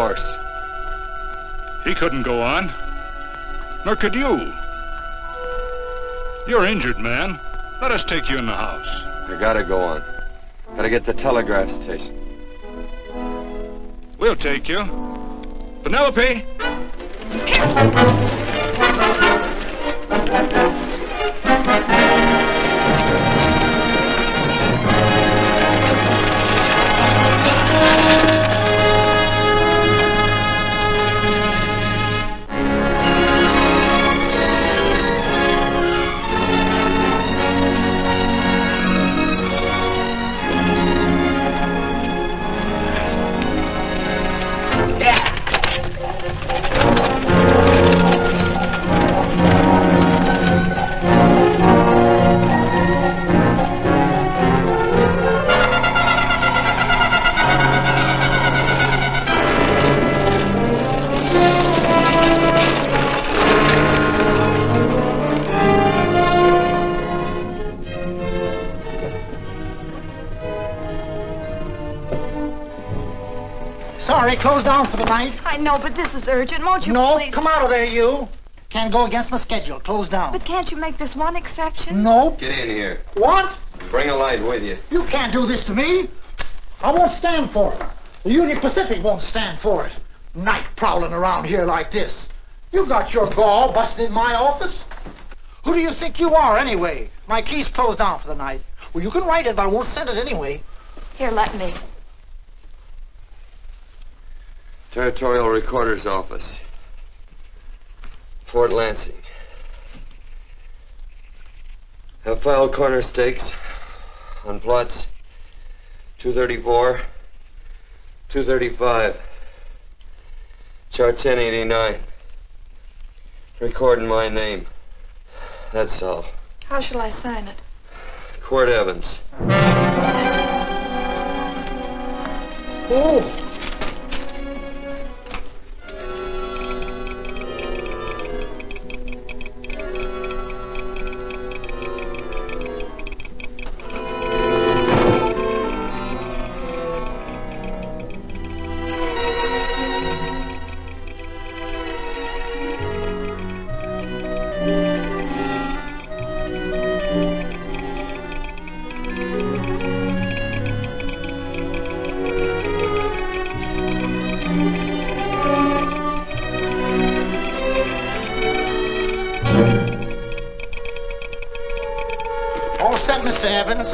horse. He couldn't go on. Nor could you. You're injured, man. Let us take you in the house. I gotta go on. Gotta get to the telegraph station. We'll take you. Penelope! Sorry, closed down for the night. I know, but this is urgent. Won't you No, please? come out of there, you. Can't go against my schedule. Closed down. But can't you make this one exception? No. Get in here. What? Bring a light with you. You can't do this to me. I won't stand for it. The Union Pacific won't stand for it. Night prowling around here like this. You got your gall busting in my office. Who do you think you are, anyway? My key's closed down for the night. Well, you can write it, but I won't send it anyway. Here, let me. Territorial Recorder's Office. Fort Lansing. Have filed corner stakes on plots 234, 235, chart 1089. Recording my name. That's all. How shall I sign it? Quirt Evans. Oh. All set, Mr. Evans.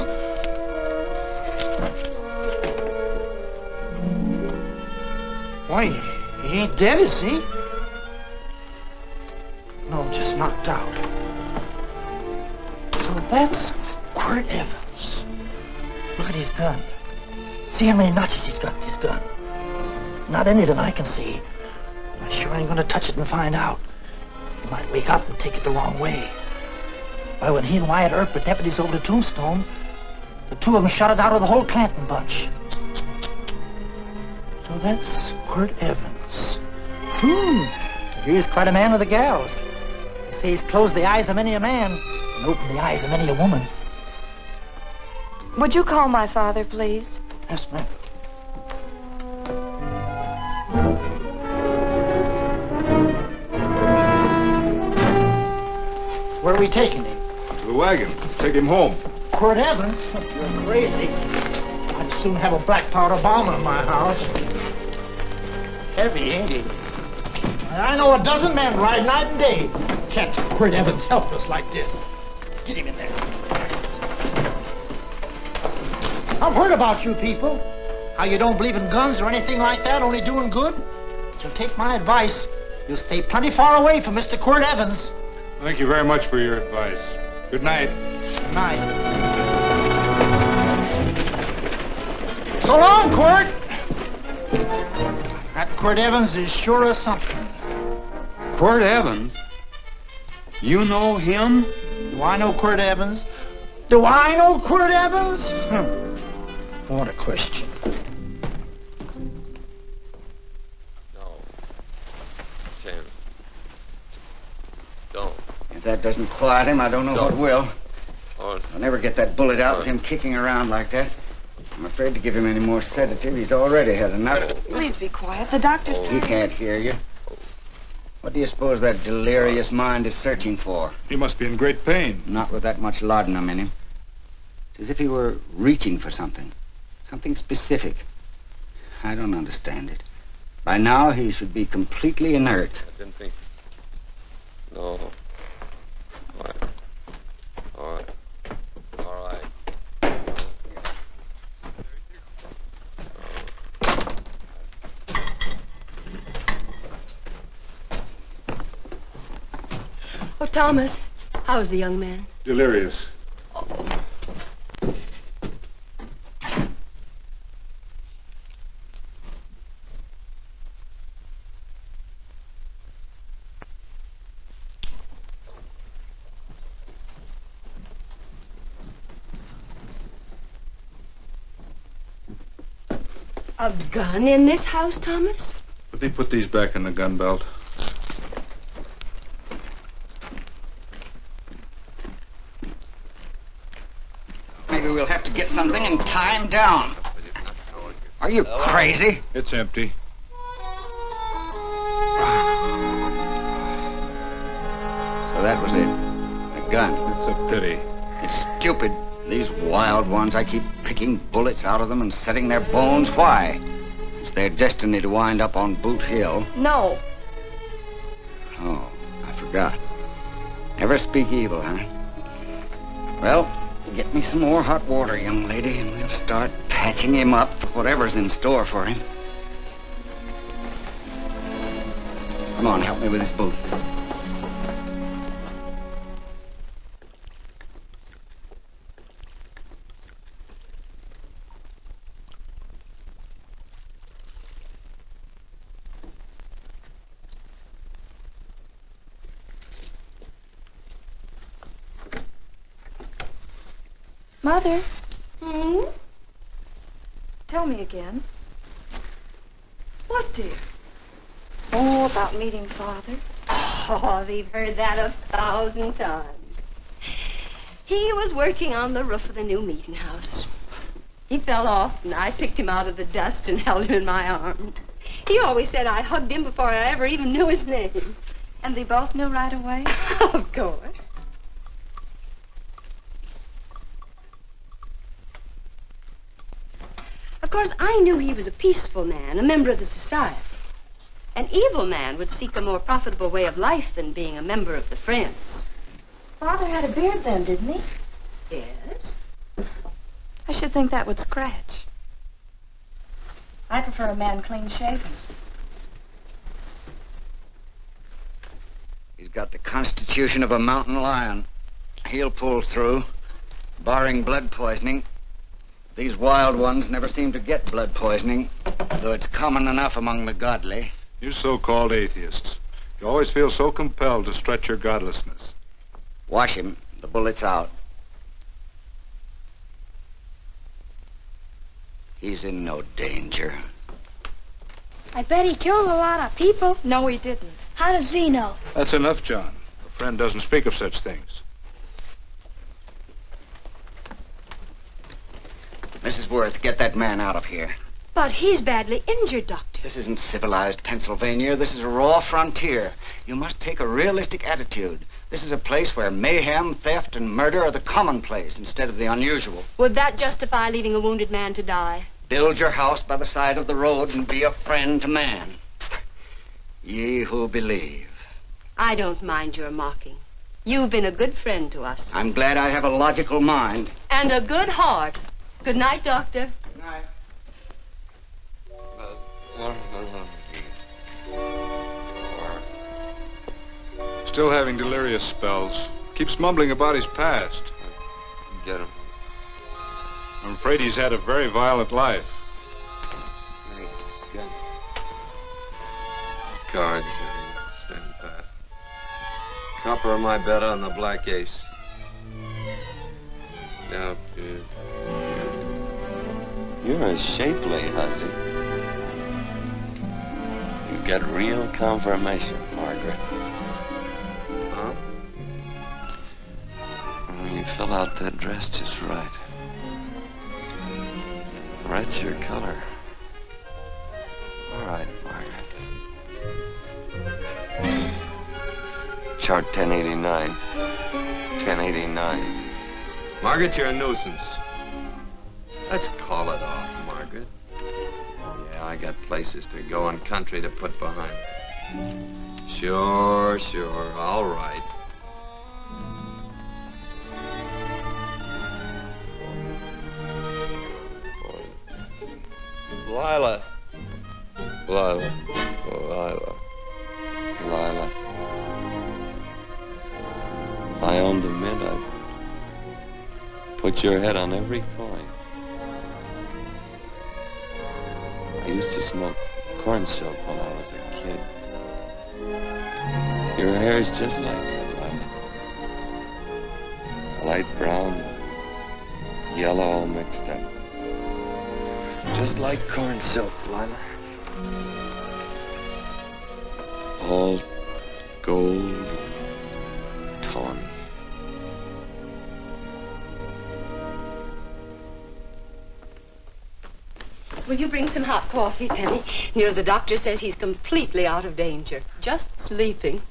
Why, he ain't dead, is he? No, just knocked out. So that's Quirt Evans. Look at his gun. See how many notches he's got in his gun. Not any that I can see. I sure ain't gonna touch it and find out. He might wake up and take it the wrong way. Why, when he and Wyatt Earp were deputies over to Tombstone, the two of them shot it out of the whole Clanton bunch. So that's Quirt Evans. He's quite a man with the gals. They say he's closed the eyes of many a man and opened the eyes of many a woman. Would you call my father, please? Yes, ma'am. Where are we taking him? To the wagon. Take him home. Quirt Evans? You're crazy. I'd soon have a black powder bomb in my house. Heavy, ain't he? I know a dozen men ride night and day. Catch Quirt Evans helpless like this. Get him in there. I've heard about you people. How you don't believe in guns or anything like that, only doing good. So take my advice. You'll stay plenty far away from Mr. Quirt Evans. Thank you very much for your advice. Good night. Good night. So long, Quirt. That Quirt Evans is sure of something. Quirt Evans? You know him? Do I know Quirt Evans? Do I know Quirt Evans? What a question. No. Sam. Don't. If that doesn't quiet him, I don't know what will. Oh. I'll never get that bullet out with him kicking around like that. I'm afraid to give him any more sedative. He's already had enough. Please be quiet. The doctor's He can't hear you. What do you suppose that delirious mind is searching for? He must be in great pain. Not with that much laudanum in him. It's as if he were reaching for something. Something specific. I don't understand it. By now, he should be completely inert. I didn't think... No. All right. All right. All right. Oh, Thomas, how's the young man? Delirious. A gun in this house, Thomas? But they put these back in the gun belt. Maybe we'll have to get something and tie him down. Are you crazy? It's empty. So that was it. A gun. It's a pity. It's stupid. These wild ones, I keep picking bullets out of them and setting their bones. Why? It's their destiny to wind up on Boot Hill. No. Oh, I forgot. Never speak evil, huh? Well, get me some more hot water, young lady, and we'll start patching him up for whatever's in store for him. Come on, help me with this boot. Mother, Hmm? tell me again. What, dear? Oh, about meeting Father. Oh, they've heard that 1,000 times. He was working on the roof of the new meeting house. He fell off, and I picked him out of the dust and held him in my arms. He always said I hugged him before I ever even knew his name. And they both knew right away? Of course. Of course, I knew he was a peaceful man, a member of the society. An evil man would seek a more profitable way of life than being a member of the Friends. Father had a beard then, didn't he? Yes? I should think that would scratch. I prefer a man clean shaven. He's got the constitution of a mountain lion. He'll pull through, barring blood poisoning. These wild ones never seem to get blood poisoning, though it's common enough among the godly. You so-called atheists. You always feel so compelled to stretch your godlessness. Wash him. The bullet's out. He's in no danger. I bet he killed a lot of people. No, he didn't. How does he know? That's enough, John. A friend doesn't speak of such things. Mrs. Worth, get that man out of here. But he's badly injured, Doctor. This isn't civilized Pennsylvania. This is a raw frontier. You must take a realistic attitude. This is a place where mayhem, theft, and murder are the commonplace instead of the unusual. Would that justify leaving a wounded man to die? Build your house by the side of the road and be a friend to man. Ye who believe. I don't mind your mocking. You've been a good friend to us. I'm glad I have a logical mind. And a good heart. Good night, Doctor. Good night. Still having delirious spells. Keeps mumbling about his past. Get him. I'm afraid he's had a very violent life. Cards. Stand pat. Copper on my bet on the black ace. Now, you're a shapely hussy. You got real confirmation, Margaret. Huh? You fill out that dress just right. Red's your color. All right, Margaret. Chart 1089. 1089. Margaret, you're a nuisance. Let's call it off, Margaret. Yeah, I got places to go and country to put behind me. Sure. All right. Lila. If I owned a mint, I'd put your head on every coin. I used to smoke corn silk when I was a kid. Your hair's just like that, Lila. Light brown, yellow all mixed up. Just like corn silk, Lila. All gold, tawny. Will you bring some hot coffee, Penny? You know, the doctor says he's completely out of danger. Just sleeping.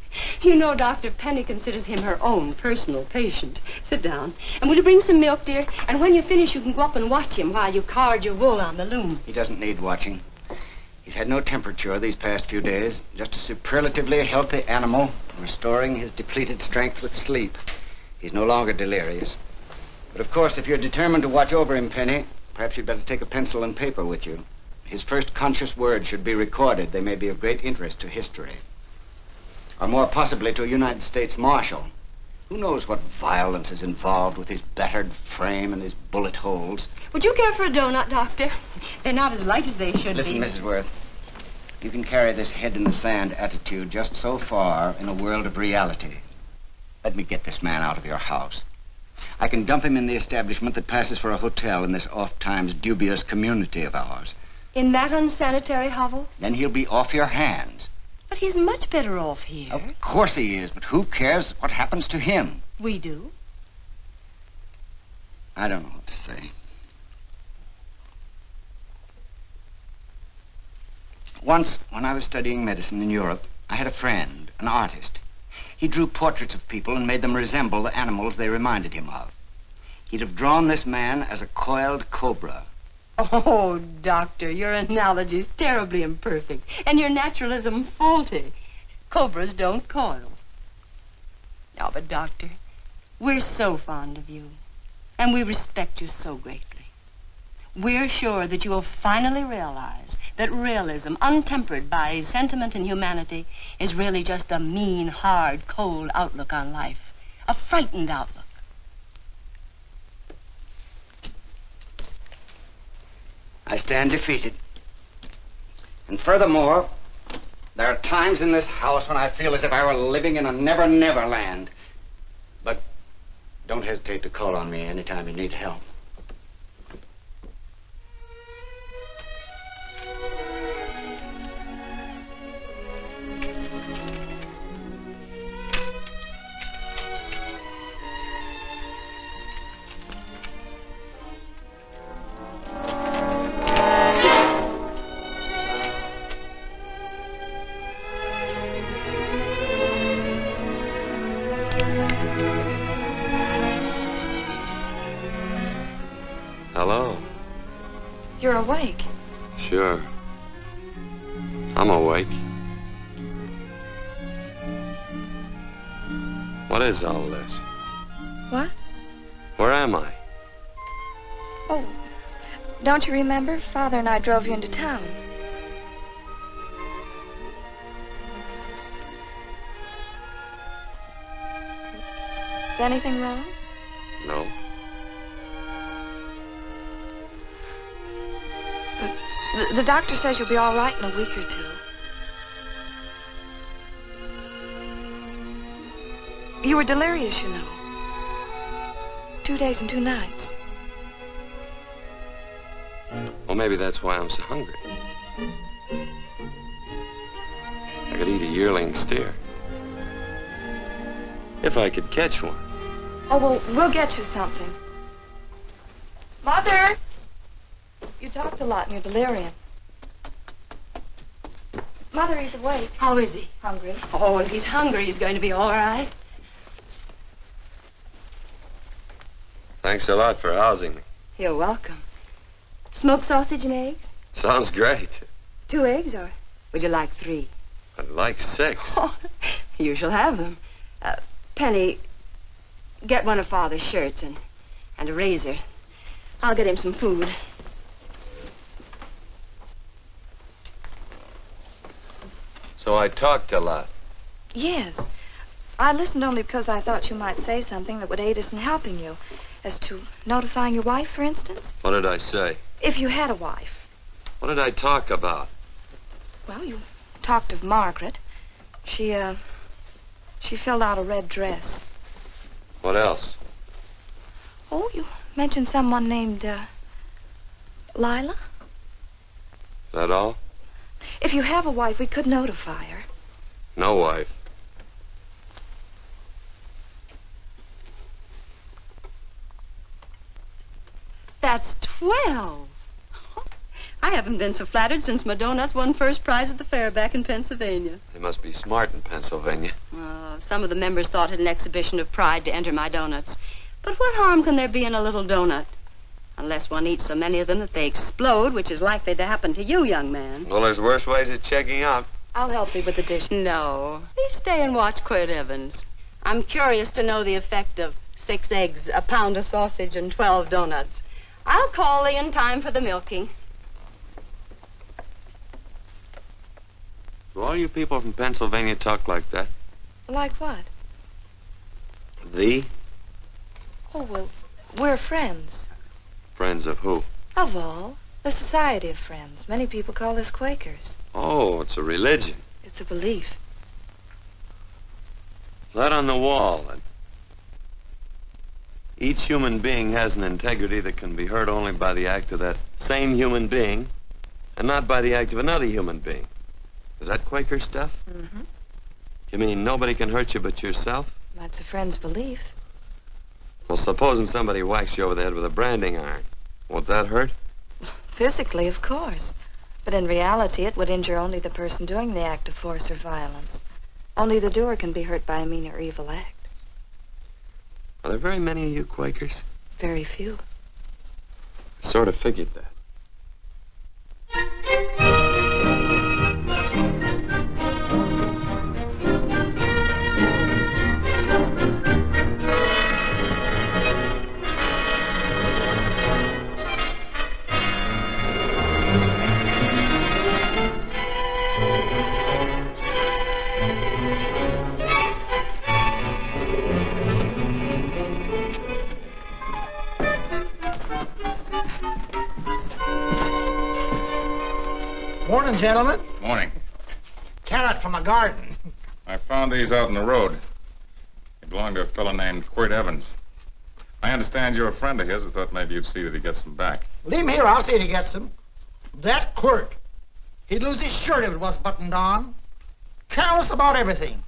You know, Dr. Penny considers him her own personal patient. Sit down. And will you bring some milk, dear? And when you finish, you can go up and watch him while you card your wool on the loom. He doesn't need watching. He's had no temperature these past few days. Just a superlatively healthy animal, restoring his depleted strength with sleep. He's no longer delirious. But, of course, if you're determined to watch over him, Penny, perhaps you'd better take a pencil and paper with you. His first conscious words should be recorded. They may be of great interest to history. Or more possibly to a United States Marshal. Who knows what violence is involved with his battered frame and his bullet holes. Would you care for a donut, Doctor? They're not as light as they should Listen, be. Mrs. Worth. You can carry this head-in-the-sand attitude just so far in a world of reality. Let me get this man out of your house. I can dump him in the establishment that passes for a hotel in this oft-times dubious community of ours. In that unsanitary hovel? Then he'll be off your hands. But he's much better off here. Of course he is, but who cares what happens to him? We do. I don't know what to say. Once, when I was studying medicine in Europe, I had a friend, an artist. He drew portraits of people and made them resemble the animals they reminded him of. He'd have drawn this man as a coiled cobra. Oh, Doctor, your analogy's terribly imperfect, and your naturalism faulty. Cobras don't coil. No, but, Doctor, we're so fond of you, and we respect you so greatly. We're sure that you will finally realize that realism, untempered by sentiment and humanity, is really just a mean, hard, cold outlook on life. A frightened outlook. I stand defeated. And furthermore, there are times in this house when I feel as if I were living in a never-never land. But don't hesitate to call on me anytime you need help. Hello. You're awake. Sure. I'm awake. What is all this? What? Where am I? Oh, don't you remember? Father and I drove you into town. Is anything wrong? No. The doctor says you'll be all right in a week or two. You were delirious, you know. 2 days and 2 nights. Well, maybe that's why I'm so hungry. I could eat a yearling steer. If I could catch one. Oh, well, we'll get you something. Mother! You talked a lot in your delirium. Mother, he's awake. How is he? Hungry. Oh, if he's hungry, he's going to be all right. Thanks a lot for housing me. You're welcome. Smoked sausage and eggs? Sounds great. 2 eggs, or would you like 3? I'd like 6. Oh, you shall have them. Penny, get one of Father's shirts and a razor. I'll get him some food. So I talked a lot. Yes. I listened only because I thought you might say something that would aid us in helping you. As to notifying your wife, for instance. What did I say? If you had a wife. What did I talk about? Well, you talked of Margaret. She filled out a red dress. What else? Oh, you mentioned someone named, Lila? Is that all? If you have a wife, we could notify her. No wife. That's 12. I haven't been so flattered since my donuts won first prize at the fair back in Pennsylvania. They must be smart in Pennsylvania. Some of the members thought it an exhibition of pride to enter my donuts. But what harm can there be in a little donut? Unless one eats so many of them that they explode, which is likely to happen to you, young man. Well, there's worse ways of checking out. I'll help you with the dish. No. Please stay and watch Quirt Evans. I'm curious to know the effect of 6 eggs, a pound of sausage, and 12 donuts. I'll call Lee in time for the milking. Do all you people from Pennsylvania talk like that? Like what? The? Oh, well, we're friends. Friends of who? Of all. The Society of Friends. Many people call us Quakers. Oh, it's a religion. It's a belief. That on the wall, then. Each human being has an integrity that can be hurt only by the act of that same human being, and not by the act of another human being. Is that Quaker stuff? Mm-hmm. You mean nobody can hurt you but yourself? That's a friend's belief. Well, supposing somebody whacks you over the head with a branding iron. Won't that hurt? Physically, of course. But in reality, it would injure only the person doing the act of force or violence. Only the doer can be hurt by a mean or evil act. Are there very many of you Quakers? Very few. I sort of figured that. Morning, gentlemen. Morning. Carrot from a garden. I found these out in the road. They belong to a fellow named Quirt Evans. I understand you're a friend of his. I thought maybe you'd see that he gets them back. Leave him here. I'll see if he gets them. That Quirt. He'd lose his shirt if it was buttoned on. Careless about everything.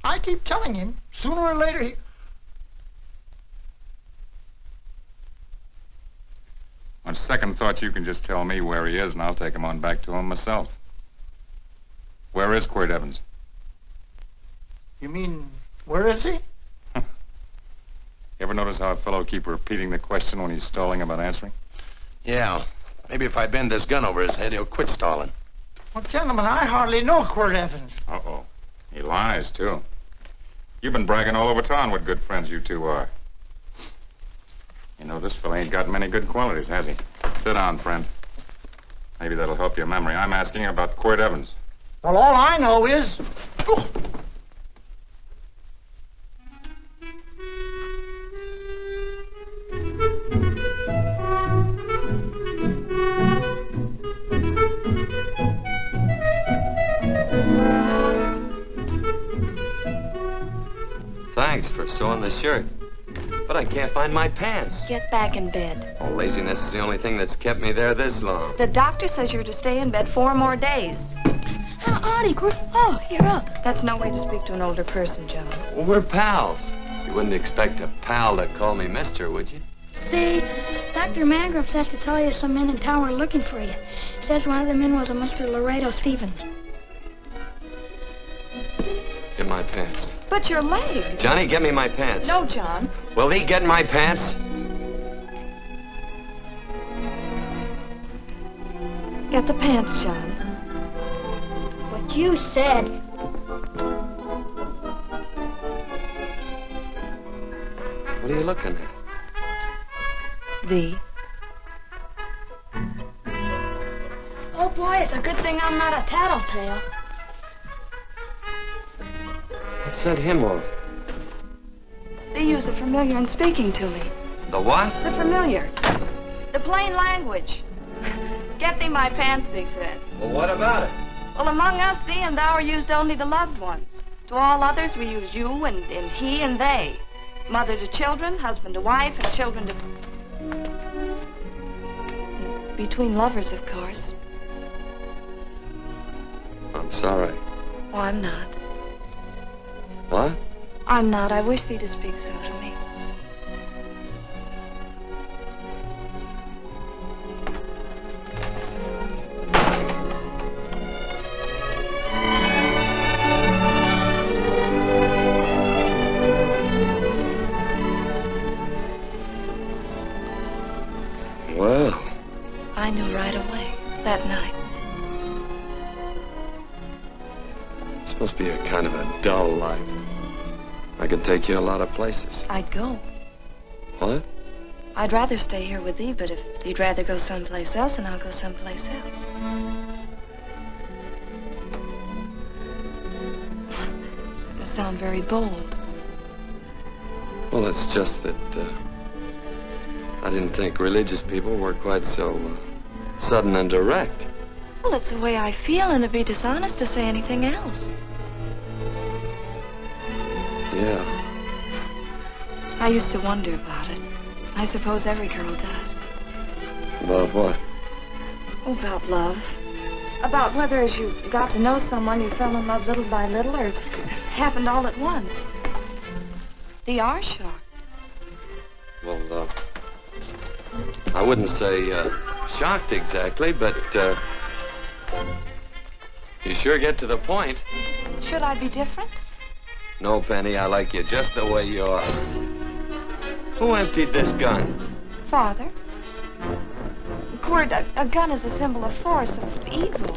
I keep telling him, sooner or later he... On second thought, you can just tell me where he is, and I'll take him on back to him myself. Where is Quirt Evans? You mean, where is he? You ever notice how a fellow keep repeating the question when he's stalling about answering? Yeah. Maybe if I bend this gun over his head, he'll quit stalling. Well, gentlemen, I hardly know Quirt Evans. Uh-oh. He lies, too. You've been bragging all over town what good friends you two are. You know, this fellow ain't got many good qualities, has he? Sit down, friend. Maybe that'll help your memory. I'm asking about Quirt Evans. Well, all I know is... Oh. Thanks for sewing the shirt. But I can't find my pants. Get back in bed. Oh, laziness is the only thing that's kept me there this long. The doctor says you're to stay in bed 4 more days. Auntie, oh, you're up. That's no way to speak to an older person, John. Well, we're pals. You wouldn't expect a pal to call me mister, would you? See, Dr. Mangrove says to tell you some men in town were looking for you. Says one of the men was a Mr. Laredo Stevens. Get my pants. But your leg. Johnny, get me my pants. No, John. Will he get my pants? Get the pants, John. What you said. What are you looking at? Oh, boy, it's a good thing I'm not a tattletale. What set him off? They use the familiar in speaking to me. The what? The familiar. The plain language. Get thee my pants, they said. Well, what about it? Well, among us, thee and thou are used only to loved ones. To all others, we use you and he and they. Mother to children, husband to wife, and children to... Between lovers, of course. I'm sorry. Oh, I'm not. What? I'm not. I wish thee to speak so to me. Well. I knew right away, that night. It's supposed to be a kind of a dull life. I could take you a lot of places. I'd go. What? I'd rather stay here with thee, but if you'd rather go someplace else, then I'll go someplace else. You sound very bold. Well, it's just that I didn't think religious people were quite so sudden and direct. Well, it's the way I feel, and it'd be dishonest to say anything else. Yeah. I used to wonder about it. I suppose every girl does. About what? Oh, about love. About whether as you got to know someone, you fell in love little by little, or it happened all at once. They are shocked. Well, I wouldn't say shocked exactly, but you sure get to the point. Should I be different? No, Penny, I like you just the way you are. Who emptied this gun? Father. Quirt, a gun is a symbol of force, of evil.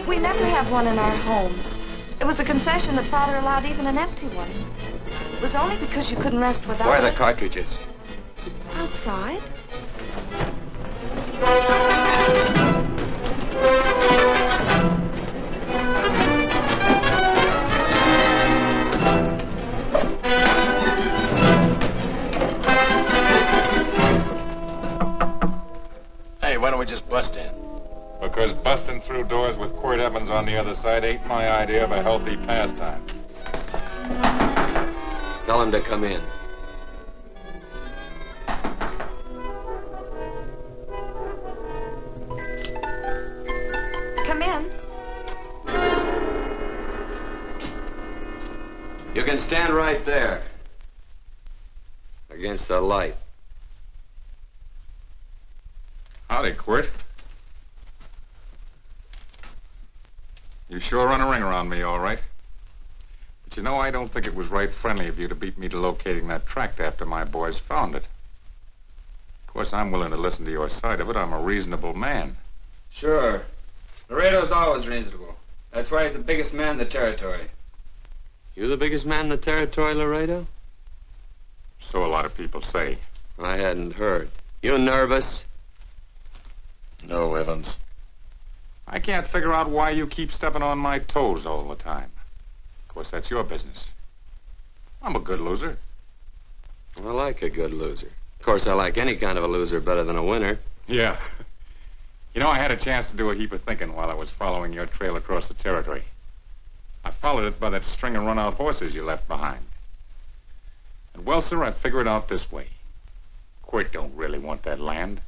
We never have one in our homes. It was a concession that Father allowed even an empty one. It was only because you couldn't rest without Where are it. the cartridges? Outside. Hey, why don't we just bust in? Because busting through doors with Quirt Evans on the other side ain't my idea of a healthy pastime. Tell him to come in. Come in. You can stand right there. Against the light. Howdy, Quirt. You sure run a ring around me, all right. But you know, I don't think it was right friendly of you to beat me to locating that tract after my boys found it. Of course, I'm willing to listen to your side of it. I'm a reasonable man. Sure. Laredo's always reasonable. That's why he's the biggest man in the territory. You the biggest man in the territory, Laredo? So a lot of people say. I hadn't heard. You nervous? No, Evans. I can't figure out why you keep stepping on my toes all the time. Of course, that's your business. I'm a good loser. I like a good loser. Of course, I like any kind of a loser better than a winner. Yeah. You know, I had a chance to do a heap of thinking while I was following your trail across the territory. I followed it by that string of run-out horses you left behind. And, well, sir, I figured it out this way. Quirt don't really want that land.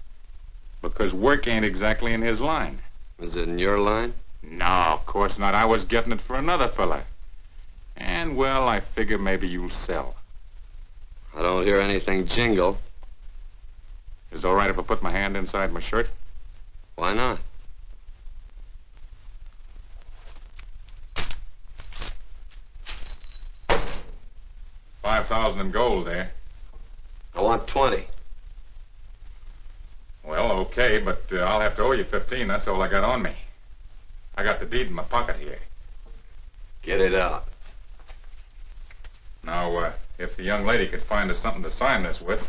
Because work ain't exactly in his line. Is it in your line? No, of course not. I was getting it for another fella. And, well, I figure maybe you'll sell. I don't hear anything jingle. Is it all right if I put my hand inside my shirt? Why not? $5,000 in gold there. I want 20. Well, okay, but I'll have to owe you 15. That's all I got on me. I got the deed in my pocket here. Get it out. Now, if the young lady could find us something to sign this with.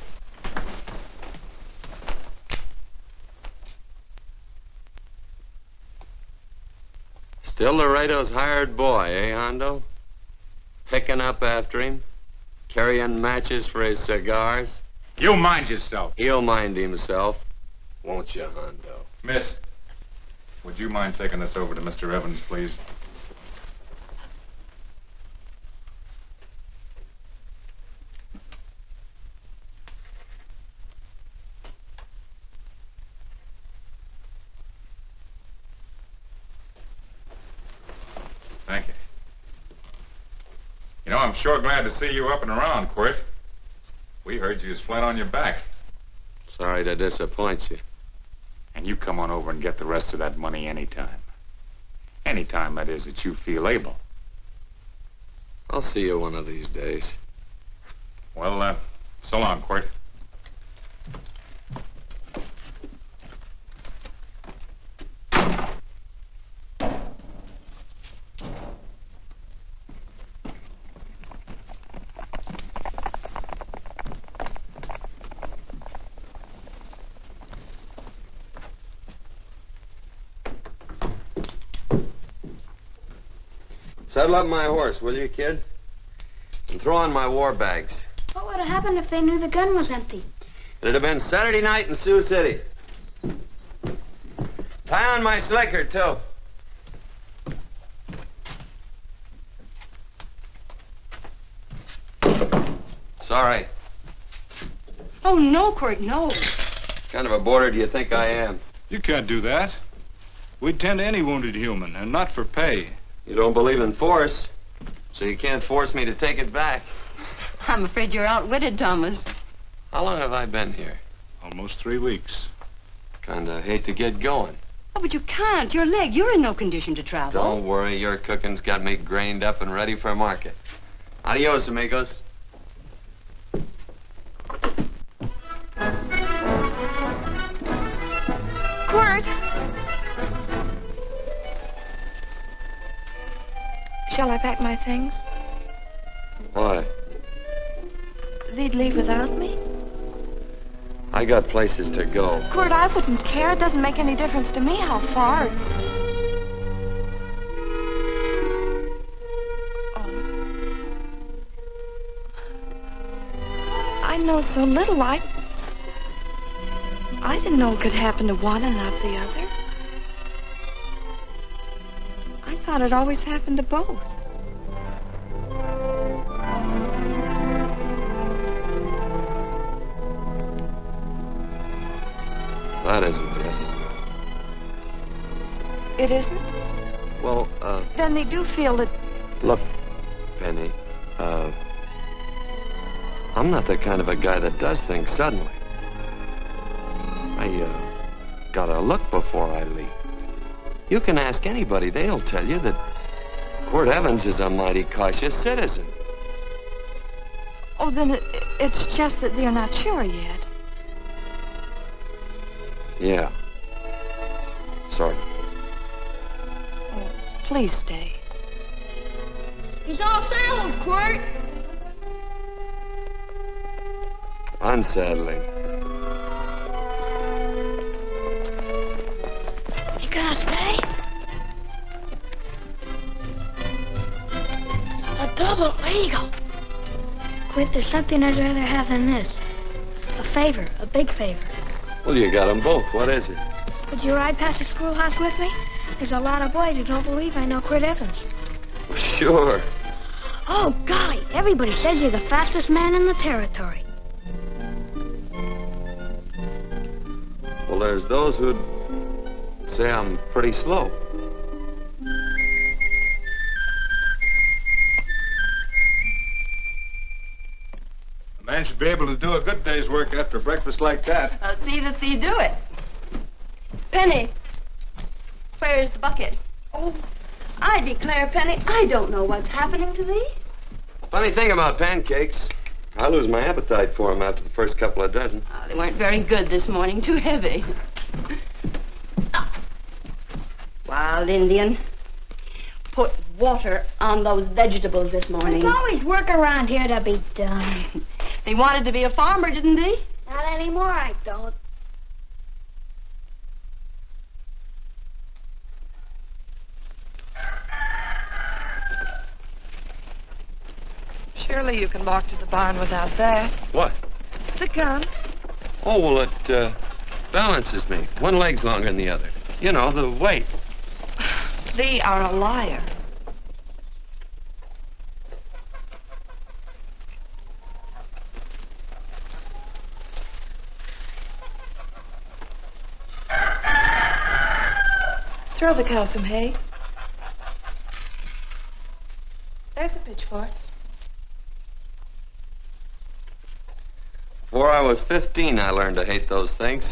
Still Laredo's hired boy, eh, Hondo? Picking up after him, carrying matches for his cigars. You mind yourself. He'll mind himself, won't you, Hondo? Miss, would you mind taking this over to Mr. Evans, please? Thank you. You know, I'm sure glad to see you up and around, Quirt. We heard you was flat on your back. Sorry to disappoint you. And you come on over and get the rest of that money anytime. Anytime, that is, that you feel able. I'll see you one of these days. Well, so long, Quirt. Saddle up my horse, will you, kid? And throw on my war bags. What would have happened if they knew the gun was empty? It'd have been Saturday night in Sioux City. Tie on my slicker, too. Sorry. Oh, no, Quirt, no. What kind of a boarder do you think I am? You can't do that. We'd tend to any wounded human, and not for pay. You don't believe in force, so you can't force me to take it back. I'm afraid you're outwitted, Thomas. How long have I been here? Almost 3 weeks. Kinda hate to get going. Oh, but you can't. Your leg, you're in no condition to travel. Don't worry, your cooking's got me grained up and ready for market. Adios, amigos. Quirt! Shall I pack my things? Why? They'd leave without me? I got places to go. Quirt, I wouldn't care. It doesn't make any difference to me how far. Oh. I know so little. I didn't know it could happen to one and not the other. I thought it always happened to both. That isn't it. It isn't? Well, Then they do feel that... Look, Penny, I'm not the kind of a guy that does things suddenly. I, gotta look before I leave. You can ask anybody. They'll tell you that Quirt Evans is a mighty cautious citizen. Oh, then it's just that they're not sure yet. Yeah. Sorry. Oh, please stay. He's all saddled, Quirt. Unsaddling. You gonna stay? A double eagle. Quirt, there's something I'd rather have than this. A favor, a big favor. Well, you got them both. What is it? Would you ride past the schoolhouse with me? There's a lot of boys who don't believe I know Quirt Evans. Sure. Oh, golly, everybody says you're the fastest man in the territory. Well, there's those who'd say I'm pretty slow. The man should be able to do a good day's work after breakfast like that. I'll see that you do it. Penny, where's the bucket? Oh, I declare, Penny, I don't know what's happening to thee. Funny thing about pancakes, I lose my appetite for them after the first couple of dozen. Oh, they weren't very good this morning. Too heavy. Wild Indian. Put water on those vegetables this morning. There's always work around here to be done. He wanted to be a farmer, didn't he? Not anymore, I don't. Surely you can walk to the barn without that. What? The gun. Oh, well, it balances me. One leg's longer than the other. You know, the weight. Thee are a liar. Throw the cow some hay. There's a pitchfork. Before I was 15, I learned to hate those things.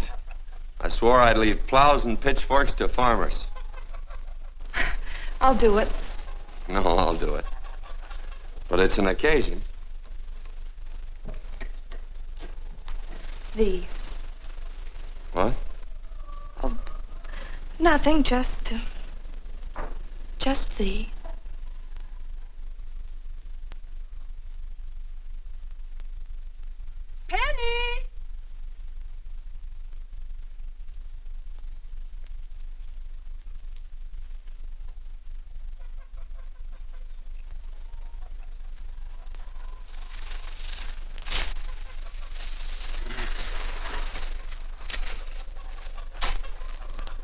I swore I'd leave plows and pitchforks to farmers. I'll do it. No, I'll do it. But it's an occasion. Thee. What? Oh, nothing, just thee. Penny!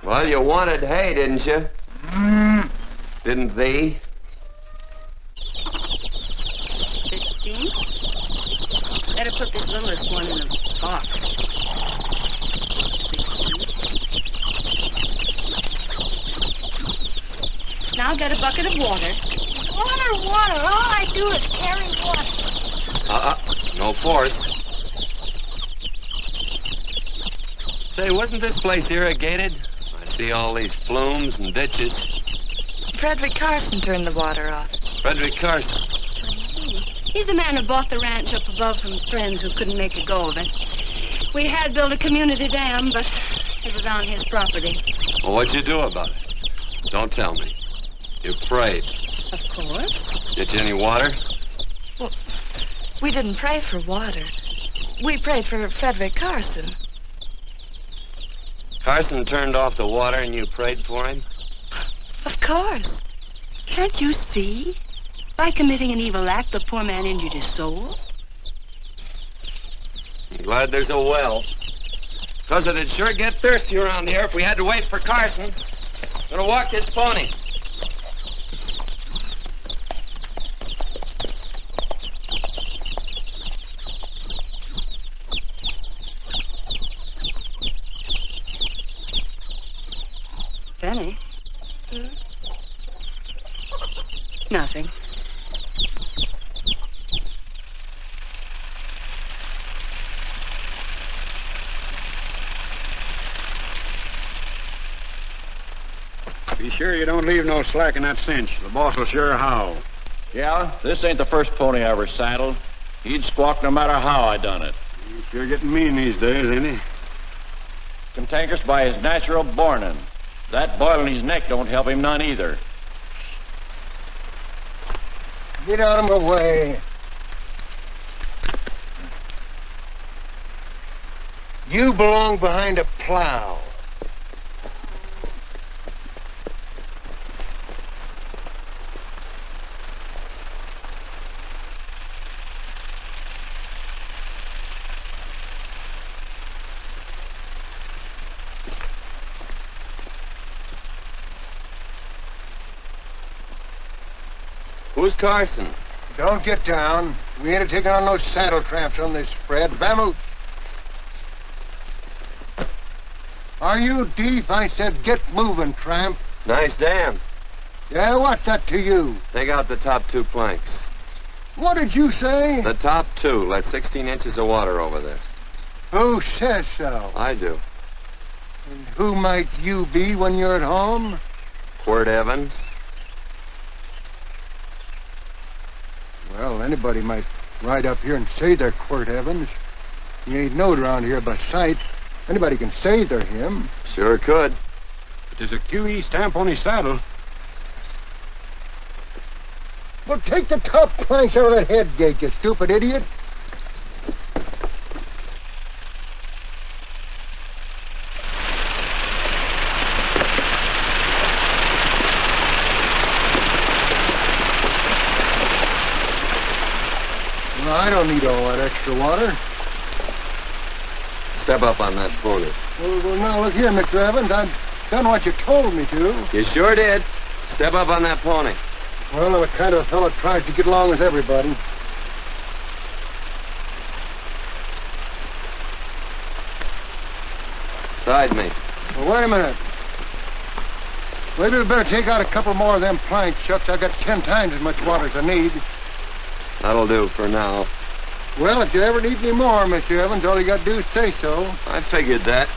Well, you wanted hay, didn't you? Didn't thee? 16? Better put this littlest one in the box. 16. Now get a bucket of water. Water. All I do is carry water. No force. Say, wasn't this place irrigated? I see all these flumes and ditches. Frederick Carson turned the water off. Frederick Carson. He's the man who bought the ranch up above from friends who couldn't make a go of it. We had built a community dam, but it was on his property. Well, what'd you do about it? Don't tell me. You prayed. Of course. Get you any water? Well, we didn't pray for water. We prayed for Frederick Carson. Carson turned off the water and you prayed for him? Of course. Can't you see? By committing an evil act, the poor man injured his soul. I'm glad there's a well. Because it'd sure get thirsty around here if we had to wait for Carson. Gonna walk his pony. Penny? Nothing. Be sure you don't leave no slack in that cinch. The boss will sure howl. Yeah, this ain't the first pony I ever saddled. He'd squawk no matter how I done it. He's sure getting mean these days, ain't he? Cantankerous by his natural bornin'. That boil in his neck don't help him none either. Get out of my way. You belong behind a plow. Who's Carson? Don't get down. We ain't taking on no saddle tramps on this spread. Vamoose. Are you deep? I said get moving, tramp. Nice dam. Yeah, what's that to you? Take out the top 2 planks. What did you say? The top two let 16 inches of water over there. Who says so? I do. And who might you be when you're at home? Quirt Evans. Well, anybody might ride up here and say they're Quirt Evans. You ain't knowed around here by sight. Anybody can say they're him. Sure could. But there's a QE stamp on his saddle. Well, take the top planks out of that head gate, you stupid idiot. Well, I don't need all that extra water. Step up on that pony. Well, now, look here, Mr. Evans. I've done what you told me to. You sure did. Step up on that pony. Well, I'm the kind of fellow that tries to get along with everybody. Side me. Well, wait a minute. Maybe we better take out a couple more of them planks, Chucks. I've got 10 times as much water as I need. That'll do for now. Well, if you ever need any more, Mr. Evans, all you got to do is say so. I figured that.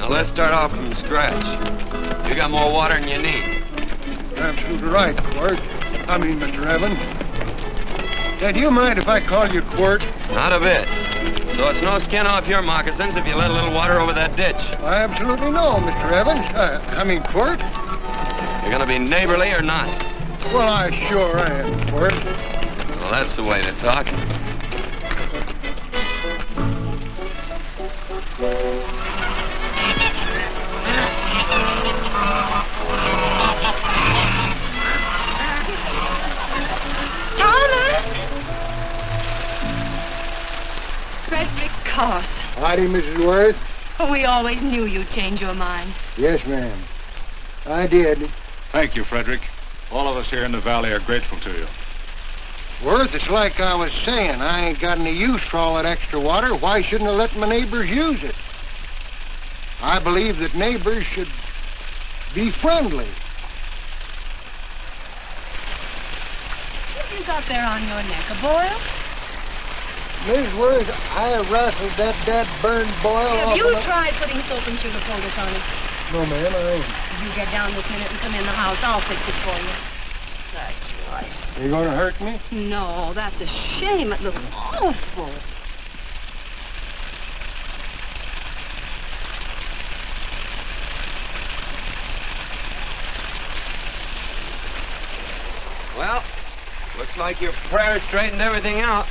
Let's start off from scratch. You got more water than you need. You're absolutely right, Quirt. Mr. Evans. Now, do you mind if I call you Quirt? Not a bit. So it's no skin off your moccasins if you let a little water over that ditch. I absolutely know, Mr. Evans. Quirt. You're going to be neighborly or not? Well, I sure am, Quirt. Well, that's the way to talk. Howdy, Mrs. Worth. We always knew you'd change your mind. Yes, ma'am. I did. Thank you, Frederick. All of us here in the valley are grateful to you. Worth, it's like I was saying. I ain't got any use for all that extra water. Why shouldn't I let my neighbors use it? I believe that neighbors should be friendly. What you got there on your neck, a boil? Miss Worth, I rustled that burned boil off. Have you tried putting soap and sugar poultice on it? No, ma'am, I ain't. You get down this minute and come in the house. I'll fix it for you. That's right. Are you going to hurt me? No, that's a shame. It looks awful. Well, looks like your prayer straightened everything out.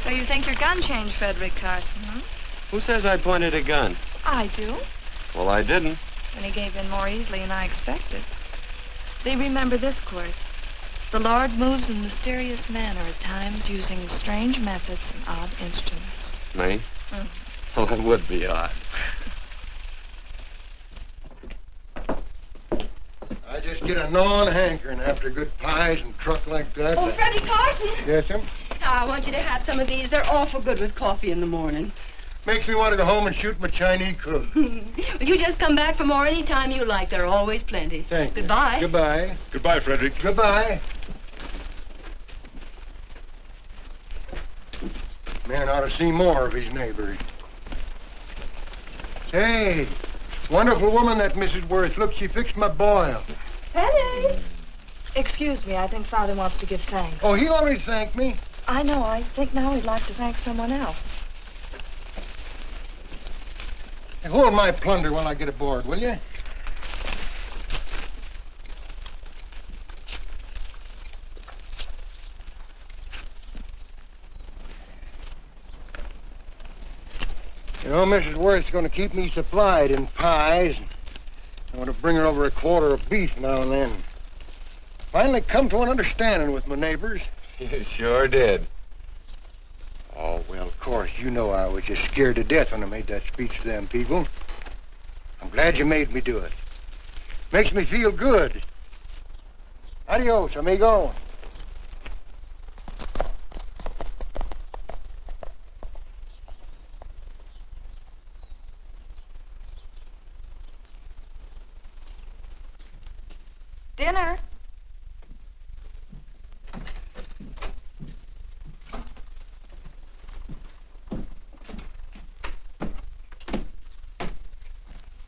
So you think your gun changed, Frederick Carson, huh? Who says I pointed a gun? I do. Well, I didn't. And he gave in more easily than I expected. See, remember this, Quirt. The Lord moves in mysterious manner at times, using strange methods and odd instruments. Me? Mm. Well, that would be odd. I just get a gnawing hankering after good pies and truck like that. Oh, Freddie Carson. Yes, ma'am? I want you to have some of these. They're awful good with coffee in the morning. Makes me want to go home and shoot my Chinese cook. You just come back for more any time you like. There are always plenty. Thank you. Goodbye. Goodbye. Goodbye, Frederick. Goodbye. Man ought to see more of his neighbors. Say, wonderful woman, that Mrs. Worth. Look, she fixed my boil. Penny! Excuse me, I think Father wants to give thanks. Oh, he already thanked me. I know. I think now he'd like to thank someone else. Hey, hold my plunder while I get aboard, will you? You know, Mrs. Worth's going to keep me supplied in pies. I want to bring her over a quarter of beef now and then. Finally come to an understanding with my neighbors. You sure did. Oh, well, of course, you know I was just scared to death when I made that speech to them people. I'm glad you made me do it. Makes me feel good. Adios, amigo. Dinner.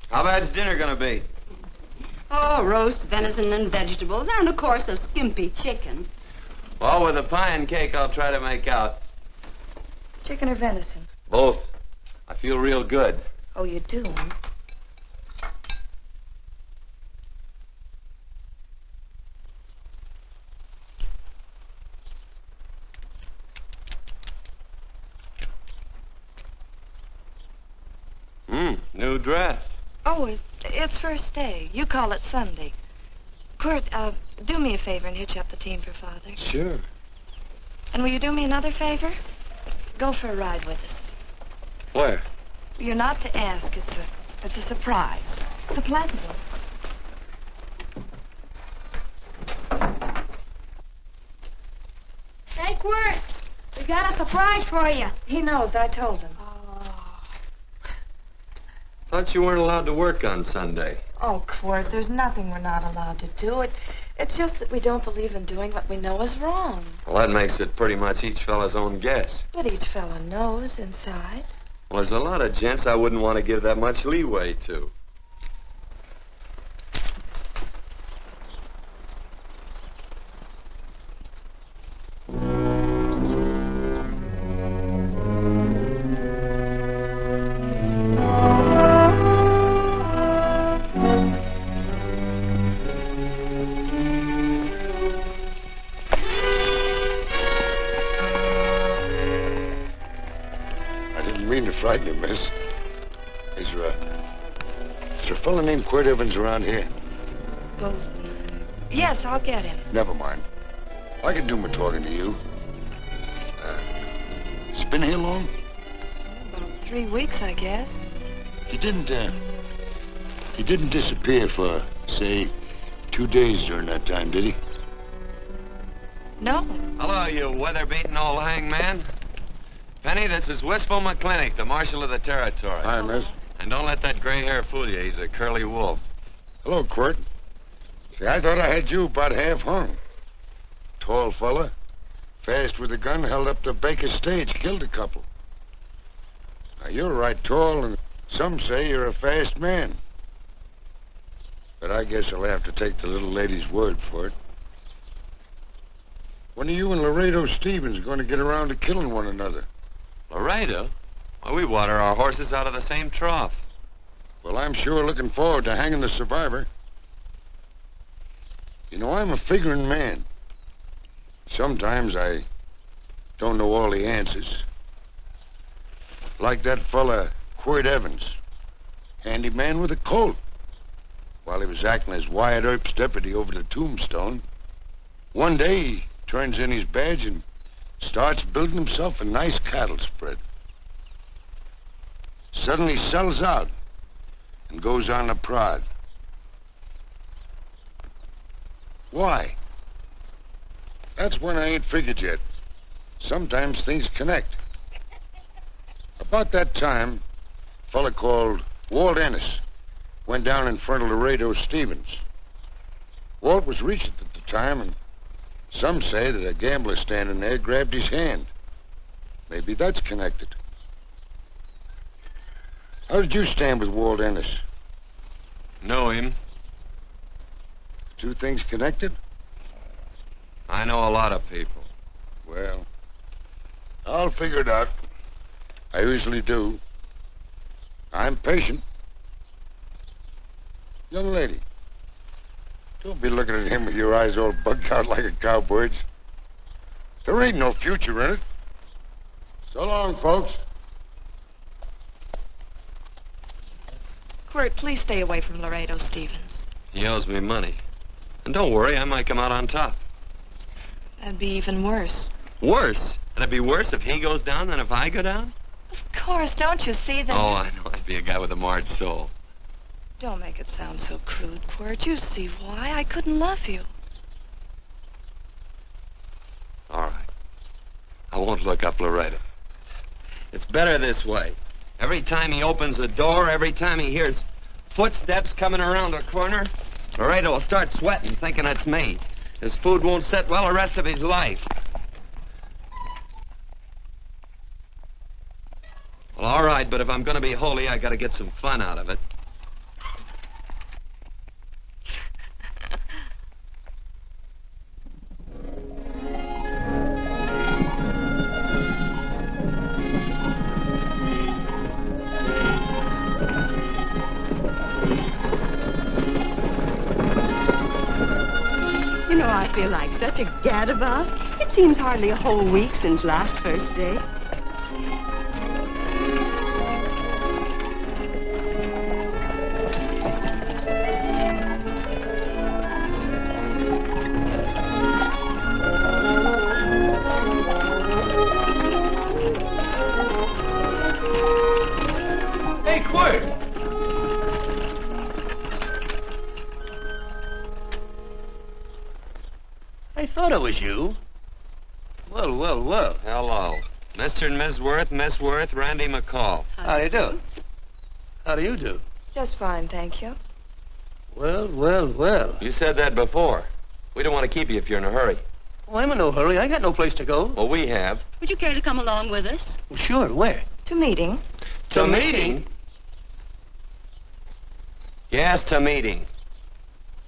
How bad's dinner gonna be? Oh, roast venison and vegetables, and of course a skimpy chicken. Well, with a pie and cake, I'll try to make out. Chicken or venison? Both. I feel real good. Oh, you do, huh? New dress. Oh, it's first day. You call it Sunday. Kurt, do me a favor and hitch up the team for Father. Sure. And will you do me another favor? Go for a ride with us. Where? You're not to ask. It's a surprise. It's a pleasant one. Hey, Quirt, we got a surprise for you. He knows. I told him. Thought you weren't allowed to work on Sunday. Oh, Quirt, there's nothing we're not allowed to do. It's just that we don't believe in doing what we know is wrong. Well, that makes it pretty much each fella's own guess. But each fellow knows inside. Well, there's a lot of gents I wouldn't want to give that much leeway to. Frighten you, miss. Is there a fellow named Quirt Evans around here? Well, yes, I'll get him. Never mind. I can do my talking to you. He's been here long? About 3 weeks, I guess. He didn't disappear for, say, 2 days during that time, did he? No. Hello, you weather-beaten old hangman. Penny, this is Wistful McClintock, the Marshal of the Territory. Hi, miss. And don't let that gray hair fool you. He's a curly wolf. Hello, Quirt. See, I thought I had you about half hung. Tall fella, fast with a gun, held up the Baker stage, killed a couple. Now, you're right tall, and some say you're a fast man. But I guess I'll have to take the little lady's word for it. When are you and Laredo Stevens going to get around to killing one another? Laredo? Well, we water our horses out of the same trough. Well, I'm sure looking forward to hanging the survivor. You know, I'm a figuring man. Sometimes I don't know all the answers. Like that fella, Quirt Evans. Handyman with a colt. While he was acting as Wyatt Earp's deputy over the tombstone, one day he turns in his badge and starts building himself a nice cattle spread. Suddenly sells out and goes on a prod. Why? That's one I ain't figured yet. Sometimes things connect. About that time, a fella called Walt Ennis went down in front of Laredo Stevens. Walt was Regent at the time, and some say that a gambler standing there grabbed his hand. Maybe that's connected. How did you stand with Walt Ennis? Know him. Two things connected? I know a lot of people. Well, I'll figure it out. I usually do. I'm patient. Young lady, don't be looking at him with your eyes all bugged out like a cowbird's. There ain't no future in it. So long, folks. Quirt, please stay away from Laredo, Stevens. He owes me money. And don't worry, I might come out on top. That'd be even worse. Worse? That'd be worse if he goes down than if I go down? Of course, don't you see that? Oh, I know. I'd be a guy with a marred soul. Don't make it sound so crude, Quirt. You see why. I couldn't love you. All right. I won't look up Laredo. It's better this way. Every time he opens the door, every time he hears footsteps coming around the corner, Laredo will start sweating, thinking it's me. His food won't set well the rest of his life. Well, all right, but if I'm going to be holy, I got to get some fun out of it. You know, I feel like such a gadabout. It seems hardly a whole week since last first day. Hey, Quirt! I thought it was you. Well, well, well. Hello. Mr. and Miss Worth, Randy McCall. How do you do? How do you do? Just fine, thank you. Well, well, well. You said that before. We don't want to keep you if you're in a hurry. Well, I'm in no hurry. I got no place to go. Well, we have. Would you care to come along with us? Well, sure. Where? To meeting. To meeting? Yes, to meeting.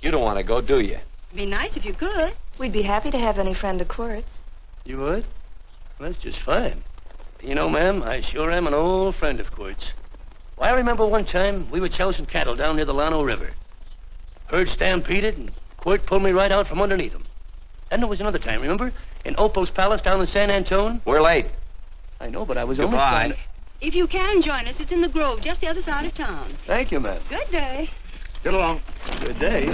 You don't want to go, do you? Be nice if you could. We'd be happy to have any friend of Quirt's. You would? Well, that's just fine. You know, ma'am, I sure am an old friend of Quirt's. Well, I remember one time we were chousing cattle down near the Llano River. Herd stampeded, and Quirt pulled me right out from underneath him. Then there was another time, remember? In Opal's Palace down in San Antone. We're late. I know, but I was Goodbye. only trying to... If you can join us, it's in the Grove, just the other side of town. Thank you, ma'am. Good day. Get along. Good day.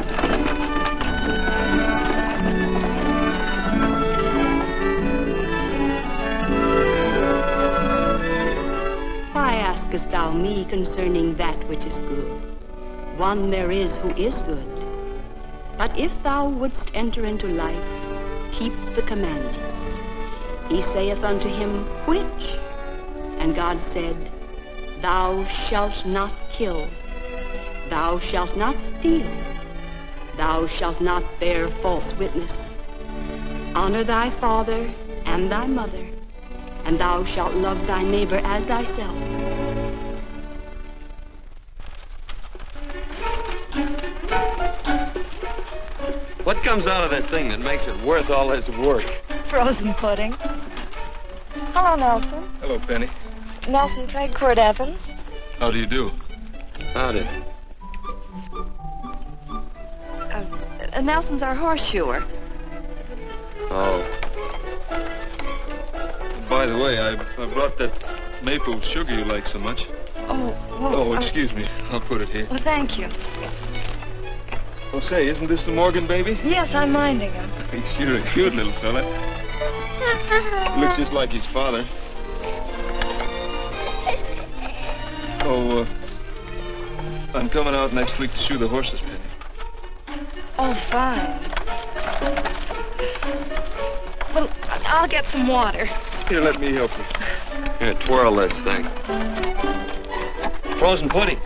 Why askest thou me concerning that which is good? One there is who is good. But if thou wouldst enter into life, keep the commandments. He saith unto him, which? And God said, Thou shalt not kill. Thou shalt not steal. Thou shalt not bear false witness. Honor thy father and thy mother, and thou shalt love thy neighbor as thyself. What comes out of this thing that makes it worth all this work? Frozen pudding. Hello, Nelson. Hello, Penny. Nelson Craig, Quirt Evans. How do you do? Howdy. Nelson's our horseshoer. Oh. By the way, I brought that maple sugar you like so much. Oh, Excuse me. I'll put it here. Well, thank you. Oh, say, isn't this the Morgan baby? Yes, I'm minding him. He's sure a cute little fella. Looks just like his father. Oh, I'm coming out next week to shoe the horses, Penny. Oh, fine. Well, I'll get some water. Here, let me help you. Here, twirl this thing. Frozen pudding.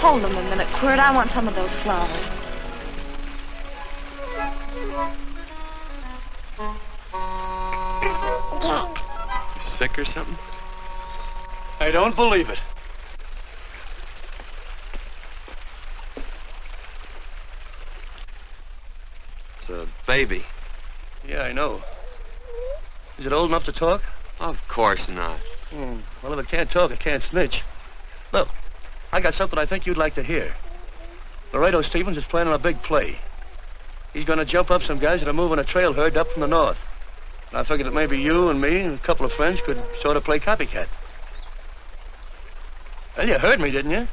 Hold them a minute, Quirt. I want some of those flowers. You sick or something? I don't believe it. It's a baby. Yeah, I know. Is it old enough to talk? Of course not. Well, if it can't talk, it can't snitch. Look, I got something I think you'd like to hear. Laredo Stevens is planning a big play. He's going to jump up some guys that are moving a trail herd up from the north. And I figured that maybe you and me and a couple of friends could sort of play copycat. Well, you heard me, didn't you?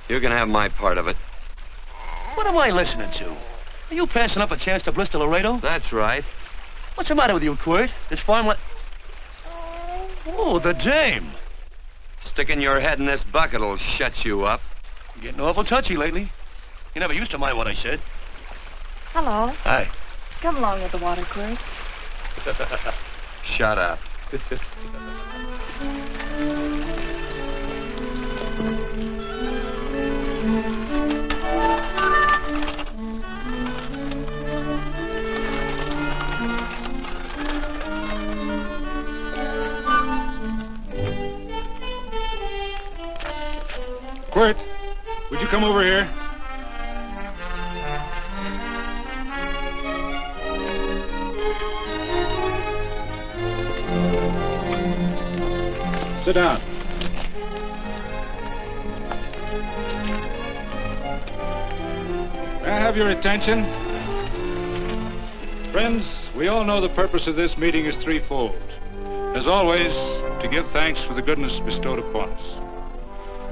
You can have my part of it. What am I listening to? Are you passing up a chance to blister Laredo? That's right. What's the matter with you, Quirt? This farm... Oh, the dame. Sticking your head in this bucket will shut you up. You're getting awful touchy lately. You never used to mind what I said. Hello. Hi. Come along with the water, Quirt. Shut up. Quirt, would you come over here? Sit down. May I have your attention? Friends, we all know the purpose of this meeting is threefold. As always, to give thanks for the goodness bestowed upon us,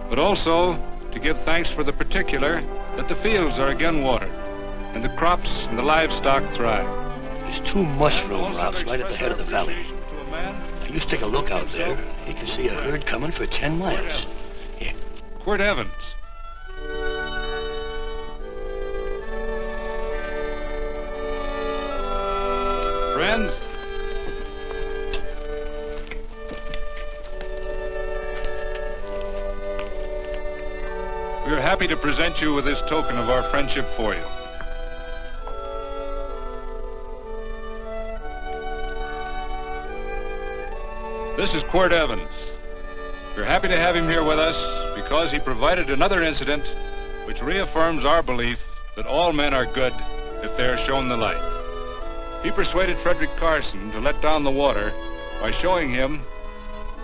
but also to give thanks for the particular that the fields are again watered and the crops and the livestock thrive. There's 2 mushroom routes right at the head of the valley. If you stick a look out there, you can see a herd coming for 10 miles. Here. Quirt Evans. Friends, we are happy to present you with this token of our friendship for you. This is Quirt Evans. We're happy to have him here with us because he provided another incident which reaffirms our belief that all men are good if they are shown the light. He persuaded Frederick Carson to let down the water by showing him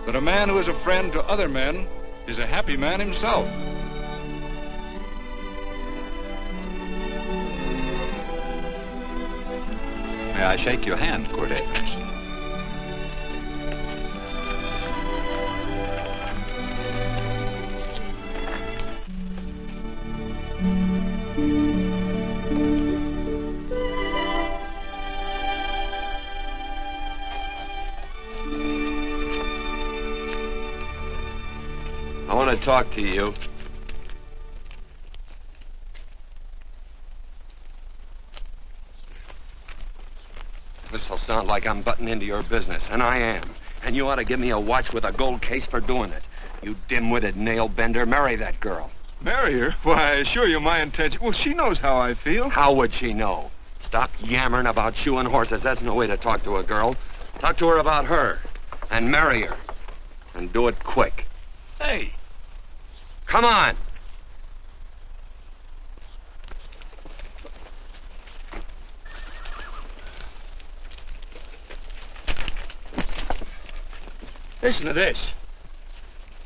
that a man who is a friend to other men is a happy man himself. May I shake your hand, Quirt Evans? I want to talk to you. This'll sound like I'm butting into your business, and I am. And you ought to give me a watch with a gold case for doing it. You dim-witted nail-bender, marry that girl. Marry her? Why, I assure you my intention... Well, she knows how I feel. How would she know? Stop yammering about shoeing horses. That's no way to talk to a girl. Talk to her about her. And marry her. And do it quick. Hey. Come on. Listen to this.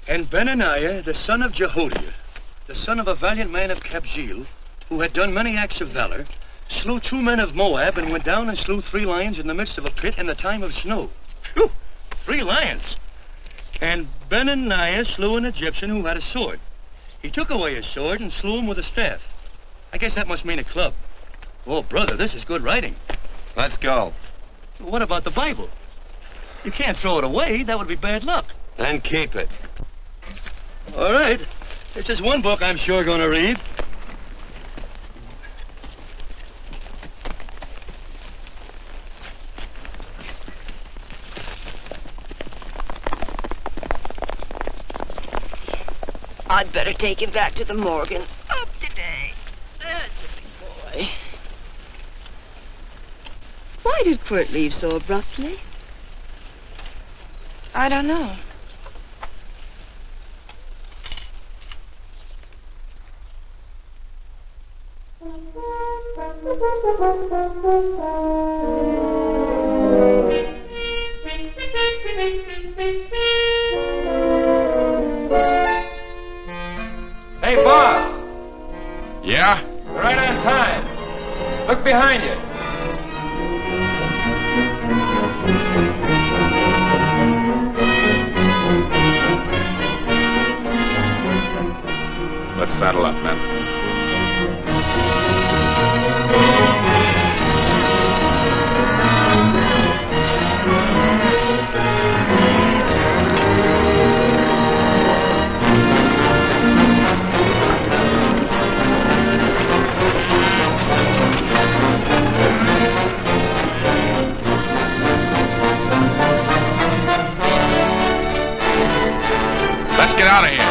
And Benaniah, the son of Jehoiada, the son of a valiant man of Kabzeel, who had done many acts of valor, slew 2 men of Moab and went down and slew 3 lions in the midst of a pit in the time of snow. Phew! 3 lions. And Benaniah slew an Egyptian who had a sword. He took away his sword and slew him with a staff. I guess that must mean a club. Oh, brother, this is good writing. Let's go. What about the Bible? You can't throw it away. That would be bad luck. Then keep it. All right. This is one book I'm sure going to read. I'd better take him back to the Morgan. Up today. That's a big boy. Why did Quirt leave so abruptly? I don't know. behind you. Let's saddle up, men. Let's get out of here.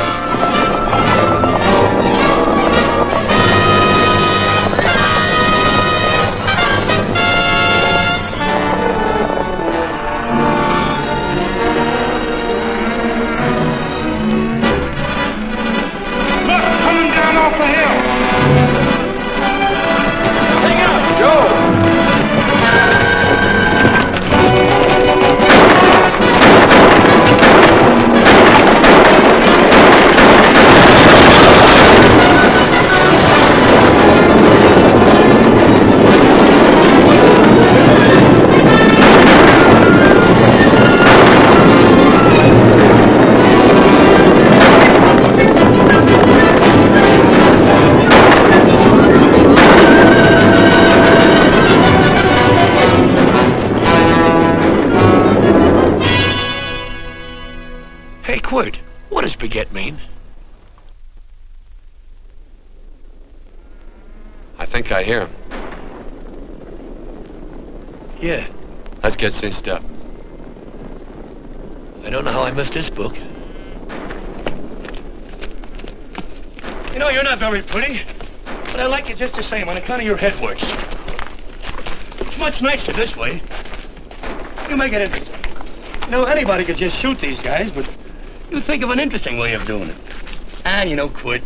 What does beget mean? I think I hear him. Yeah. Let's get cinched up. I don't know how I missed this book. You know, you're not very pretty, but I like you just the same on account of your head works. It's much nicer this way. You make it interesting. You know, anybody could just shoot these guys, but you think of an interesting way of doing it. And, you know, Quid,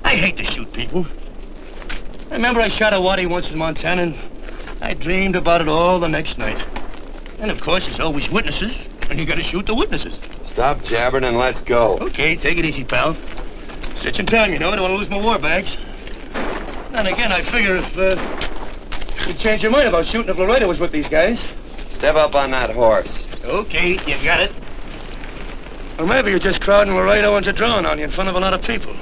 I hate to shoot people. I remember I shot a waddy once in Montana, and I dreamed about it all the next night. And, of course, there's always witnesses, and you got to shoot the witnesses. Stop jabbering and let's go. Okay, take it easy, pal. Stitching time, you know. I don't want to lose my war bags. And again, I figure if you'd change your mind about shooting if Laredo was with these guys. Step up on that horse. Okay, you got it. Or maybe you're just crowding Laredo into drawing on you in front of a lot of people.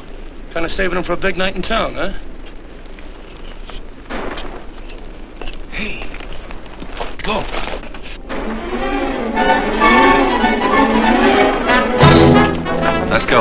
Kind of saving them for a big night in town, huh? Hey, go. Let's go.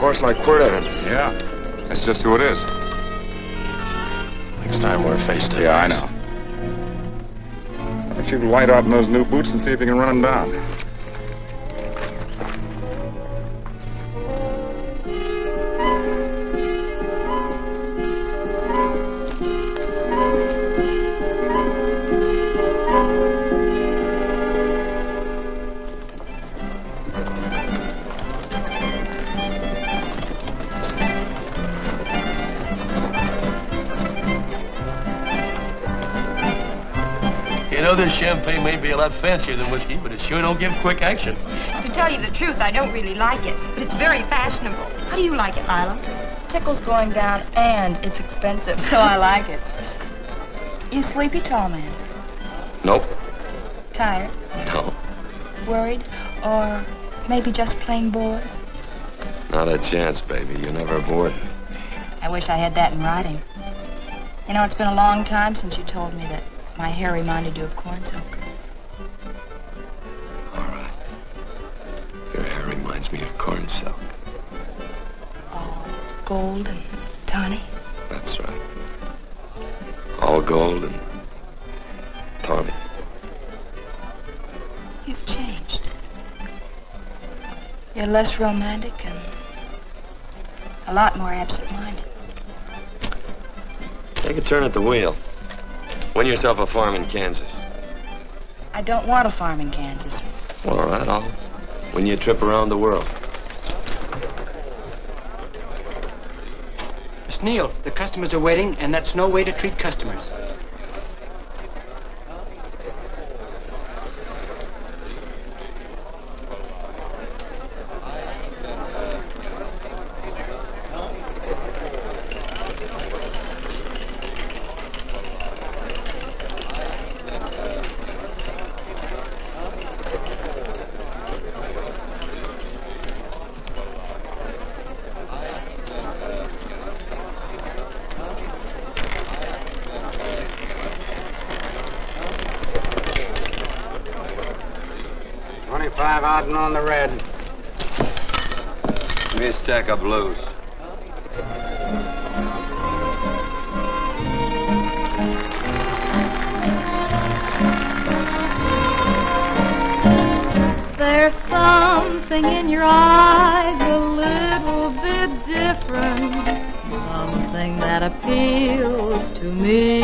horse like Quirt Evans. Yeah, that's just who it is. Next time we're face to face. Yeah, I know. Why don't you light out in those new boots and see if you can run him down? You know, this champagne may be a lot fancier than whiskey, but it sure don't give quick action. To tell you the truth, I don't really like it, but it's very fashionable. How do you like it, Lila? Tickle's going down, and it's expensive, so I like it. You sleepy, tall man? Nope. Tired? No. Worried? Or maybe just plain bored? Not a chance, baby. You're never bored. I wish I had that in writing. You know, it's been a long time since you told me that my hair reminded you of corn silk. All right. Your hair reminds me of corn silk. All gold and tawny? That's right. All gold and tawny. You've changed. You're less romantic and a lot more absent-minded. Take a turn at the wheel. Win yourself a farm in Kansas. I don't want a farm in Kansas. Well, all right, I'll win you a trip around the world. Miss Neal, the customers are waiting, and that's no way to treat customers. On the red. Give me a stack of blues. There's something in your eyes a little bit different, something that appeals to me.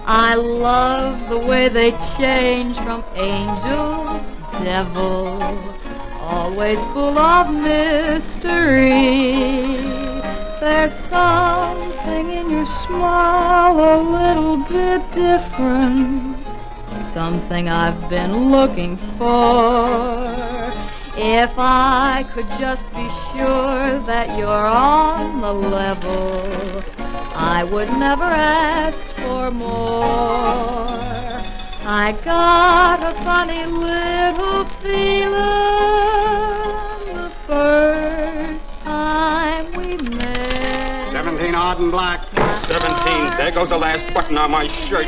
I love the way they change from angel devil, always full of mystery. There's something in your smile a little bit different, something I've been looking for. If I could just be sure that you're on the level, I would never ask for more. I got a funny little feeling the first time we met. 17 odd and black. 17. There goes the last button on my shirt.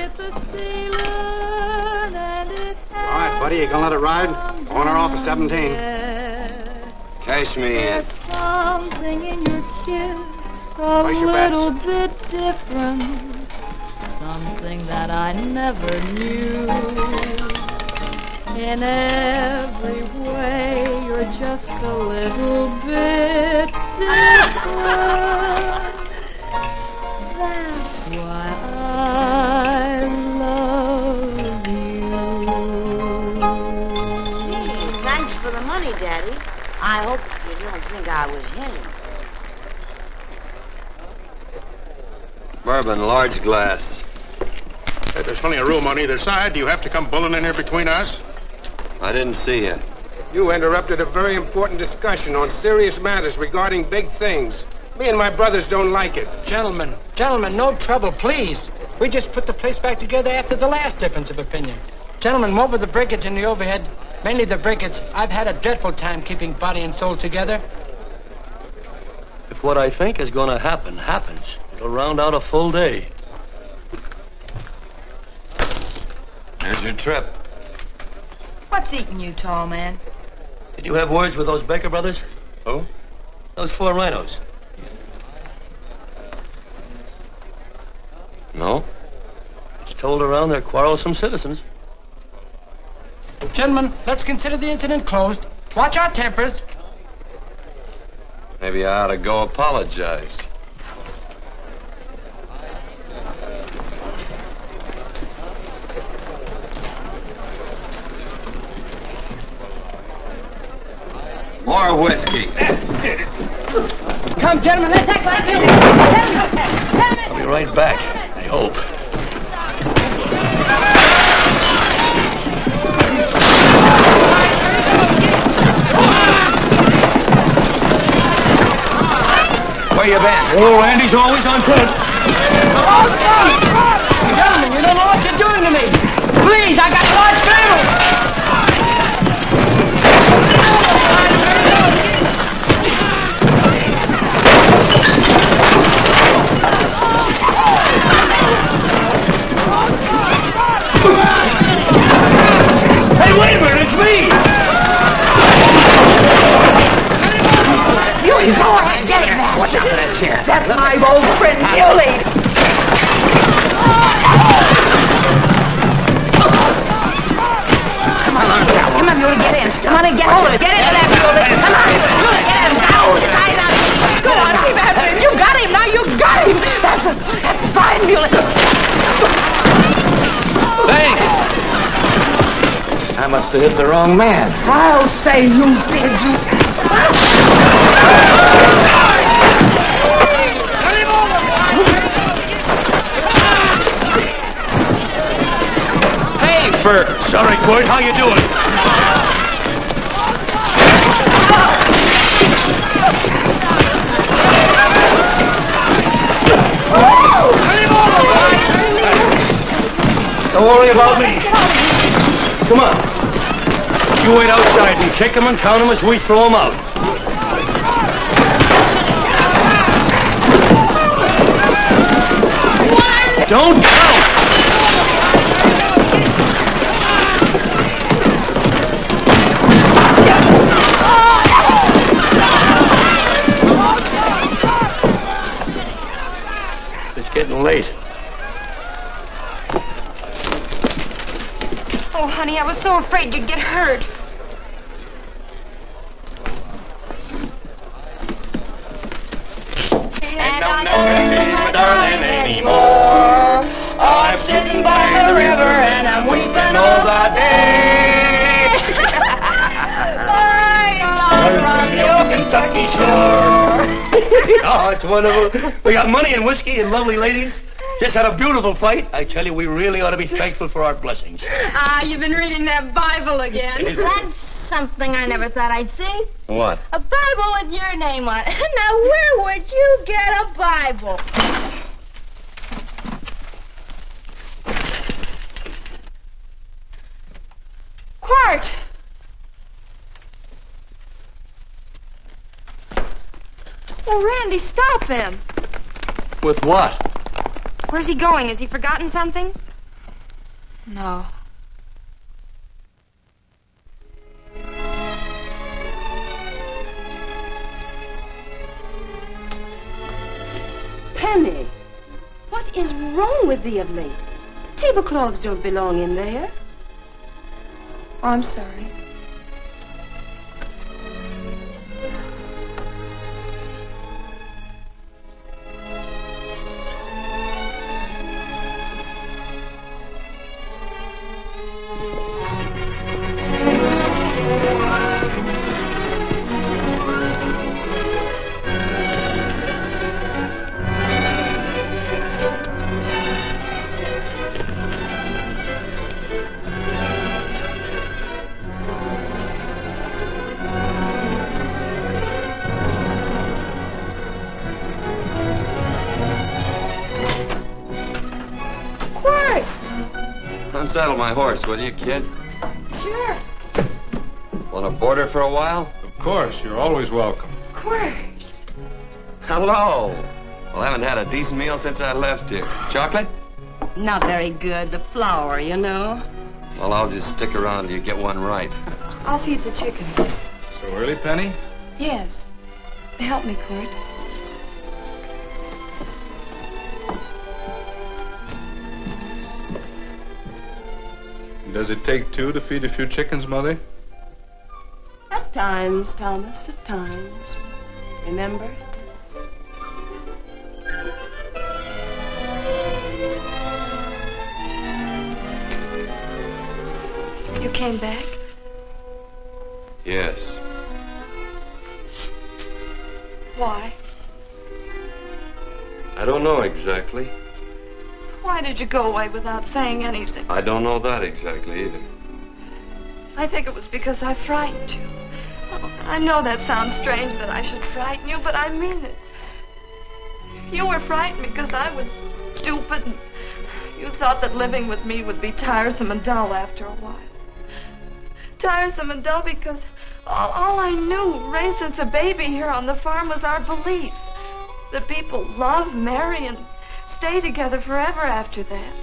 All right, buddy, you gonna let it ride? I want her off at 17. Cash me in. There's something in your kiss a little bit different, something that I never knew. In every way, you're just a little bit different. That's why I love you. Gee, thanks for the money, Daddy. I hope you don't think I was hinting. Bourbon, large glass. Hey, there's plenty of room on either side. Do you have to come bulling in here between us? I didn't see you. You interrupted a very important discussion on serious matters regarding big things. Me and my brothers don't like it. Gentlemen, no trouble, please. We just put the place back together after the last difference of opinion. Gentlemen, what with the breakage and the overhead, mainly the breakage, I've had a dreadful time keeping body and soul together. If what I think is going to happen happens, it'll round out a full day. Here's your trip. What's eating you, tall man? Did you have words with those Baker brothers? Oh? Those 4 rhinos. No? It's told around they're quarrelsome citizens. Gentlemen, let's consider the incident closed. Watch our tempers. Maybe I ought to go apologize. More whiskey. Come, gentlemen, let's act like this. I'll be right back, I hope. Where you been? Oh, Randy's always on foot. Gentlemen, you don't know what you're doing to me. Please, I got a large family. Hey, wait a minute, it's me! You go ahead, get him. Watch out for that chair. That's my old friend, Muley. Come on, Muley, get in. Come on and get hold of it. Get into that, Muley. Come on. Get him. Now, tie that. Go on, keep after him. You got him. Now you got him. That's fine, Muley. Thanks. I must have hit the wrong man. I'll say you did. Hey, Bert. Sorry, Court. How you doing? Don't worry about me. Come on. You wait outside and kick them and count them as we throw them out. Don't count! It's getting late. Oh, honey, I was so afraid you'd get hurt. And I'm not gonna see my darling anymore. I'm sitting by the river and I'm weeping all the day. From the old Kentucky shore. Oh, it's wonderful. We got money and whiskey and lovely ladies. Just had a beautiful fight. I tell you, we really ought to be thankful for our blessings. Ah, you've been reading that Bible again. That's something I never thought I'd see. What? A Bible with your name on it. Now, where would you get a Bible? Quart! Oh, Randy, stop him. With what? Where's he going? Has he forgotten something? No. Penny, what is wrong with thee of late? Tablecloths don't belong in there. Oh, I'm sorry. Unsaddle my horse, will you, kid? Sure. Want to board her for a while? Of course. You're always welcome. Quart. Hello. Well, I haven't had a decent meal since I left here. Chocolate? Not very good. The flour, you know. Well, I'll just stick around till you get one right. I'll feed the chicken. So early, Penny? Yes. Help me, Court. Does it take two to feed a few chickens, Mother? At times, Thomas, at times. Remember? You came back? Yes. Why? I don't know exactly. Why did you go away without saying anything? I don't know that exactly either. I think it was because I frightened you. I know that sounds strange that I should frighten you, but I mean it. You were frightened because I was stupid, and you thought that living with me would be tiresome and dull after a while. Tiresome and dull because all I knew, raised since a baby here on the farm, was our belief that people love, marry, and stay together forever after that.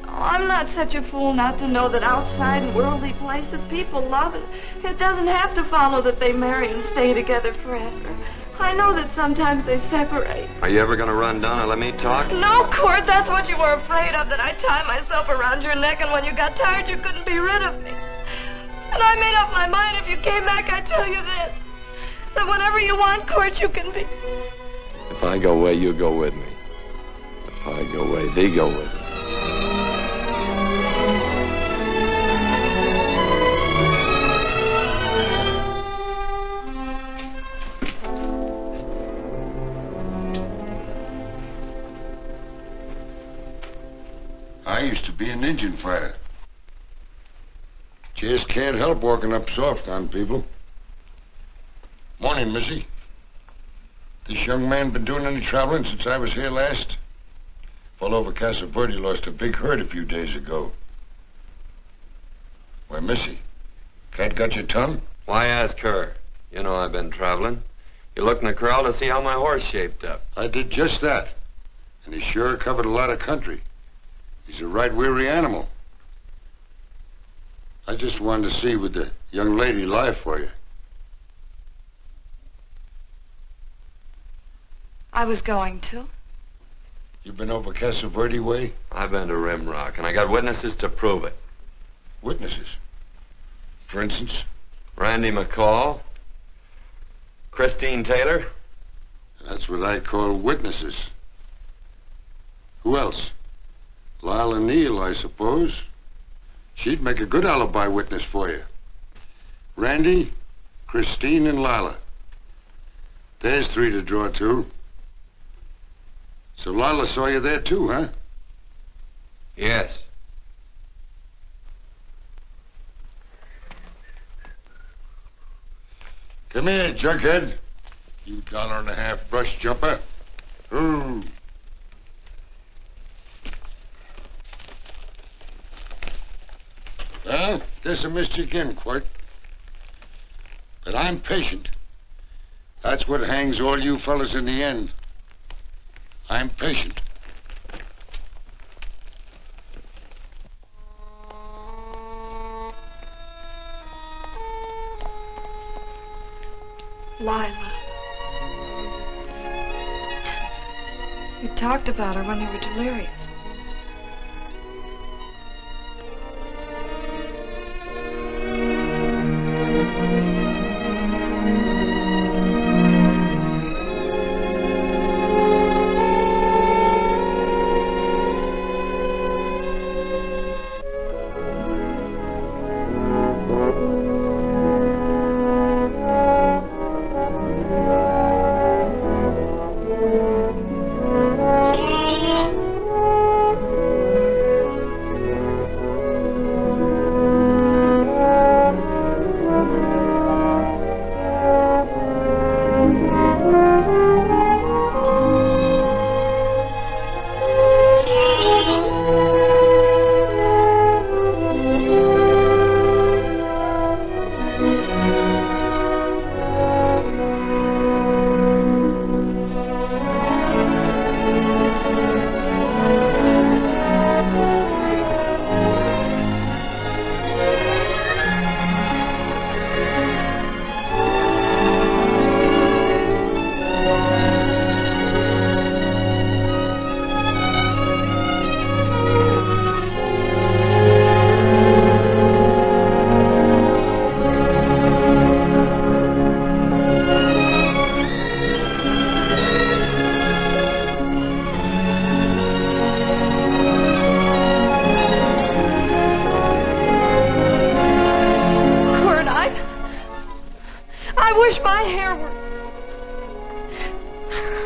I'm not such a fool not to know that outside in worldly places people love it. It doesn't have to follow that they marry and stay together forever. I know that sometimes they separate. Are you ever going to run down and let me talk? No, Court, that's what you were afraid of, that I'd tie myself around your neck, and when you got tired you couldn't be rid of me. And I made up my mind if you came back, I'd tell you this, that whenever you want, Court, you can be. If I go away, you go with me. If I go away, they go with me. I used to be an Indian fighter. Just can't help walking up soft on people. Morning, Missy. This young man been doing any traveling since I was here last? Fellow over Casa Verde lost a big herd a few days ago. Why, Missy, cat got your tongue? Why ask her? You know I've been traveling. You looked in the corral to see how my horse shaped up. I did just that. And he sure covered a lot of country. He's a right weary animal. I just wanted to see would the young lady lie for you. I was going to. You been over Casa Verde way? I've been to Rimrock, and I got witnesses to prove it. Witnesses? For instance? Randy McCall, Christine Taylor. That's what I call witnesses. Who else? Lila Neal, I suppose. She'd make a good alibi witness for you. Randy, Christine, and Lila. There's three to draw to. So Lila saw you there too, huh? Yes. Come here, junkhead. You $1.50 brush jumper. Ooh. Well, dismissed you again, Quirt. But I'm patient. That's what hangs all you fellas in the end. I'm patient. Lila. You talked about her when you were delirious.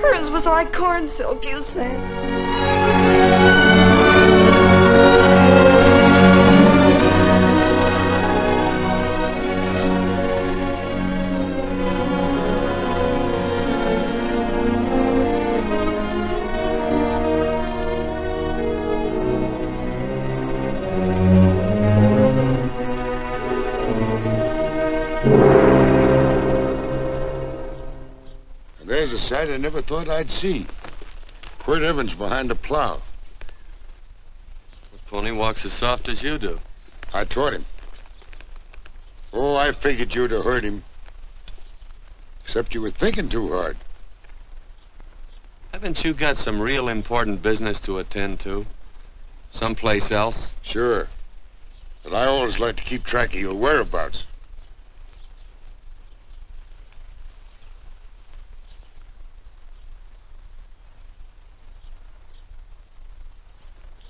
Hers was like corn silk, you say. There's a sight I never thought I'd see. Quirt Evans behind the plow. The pony walks as soft as you do. I taught him. Oh, I figured you'd have hurt him. Except you were thinking too hard. Haven't you got some real important business to attend to? Someplace else? Sure. But I always like to keep track of your whereabouts.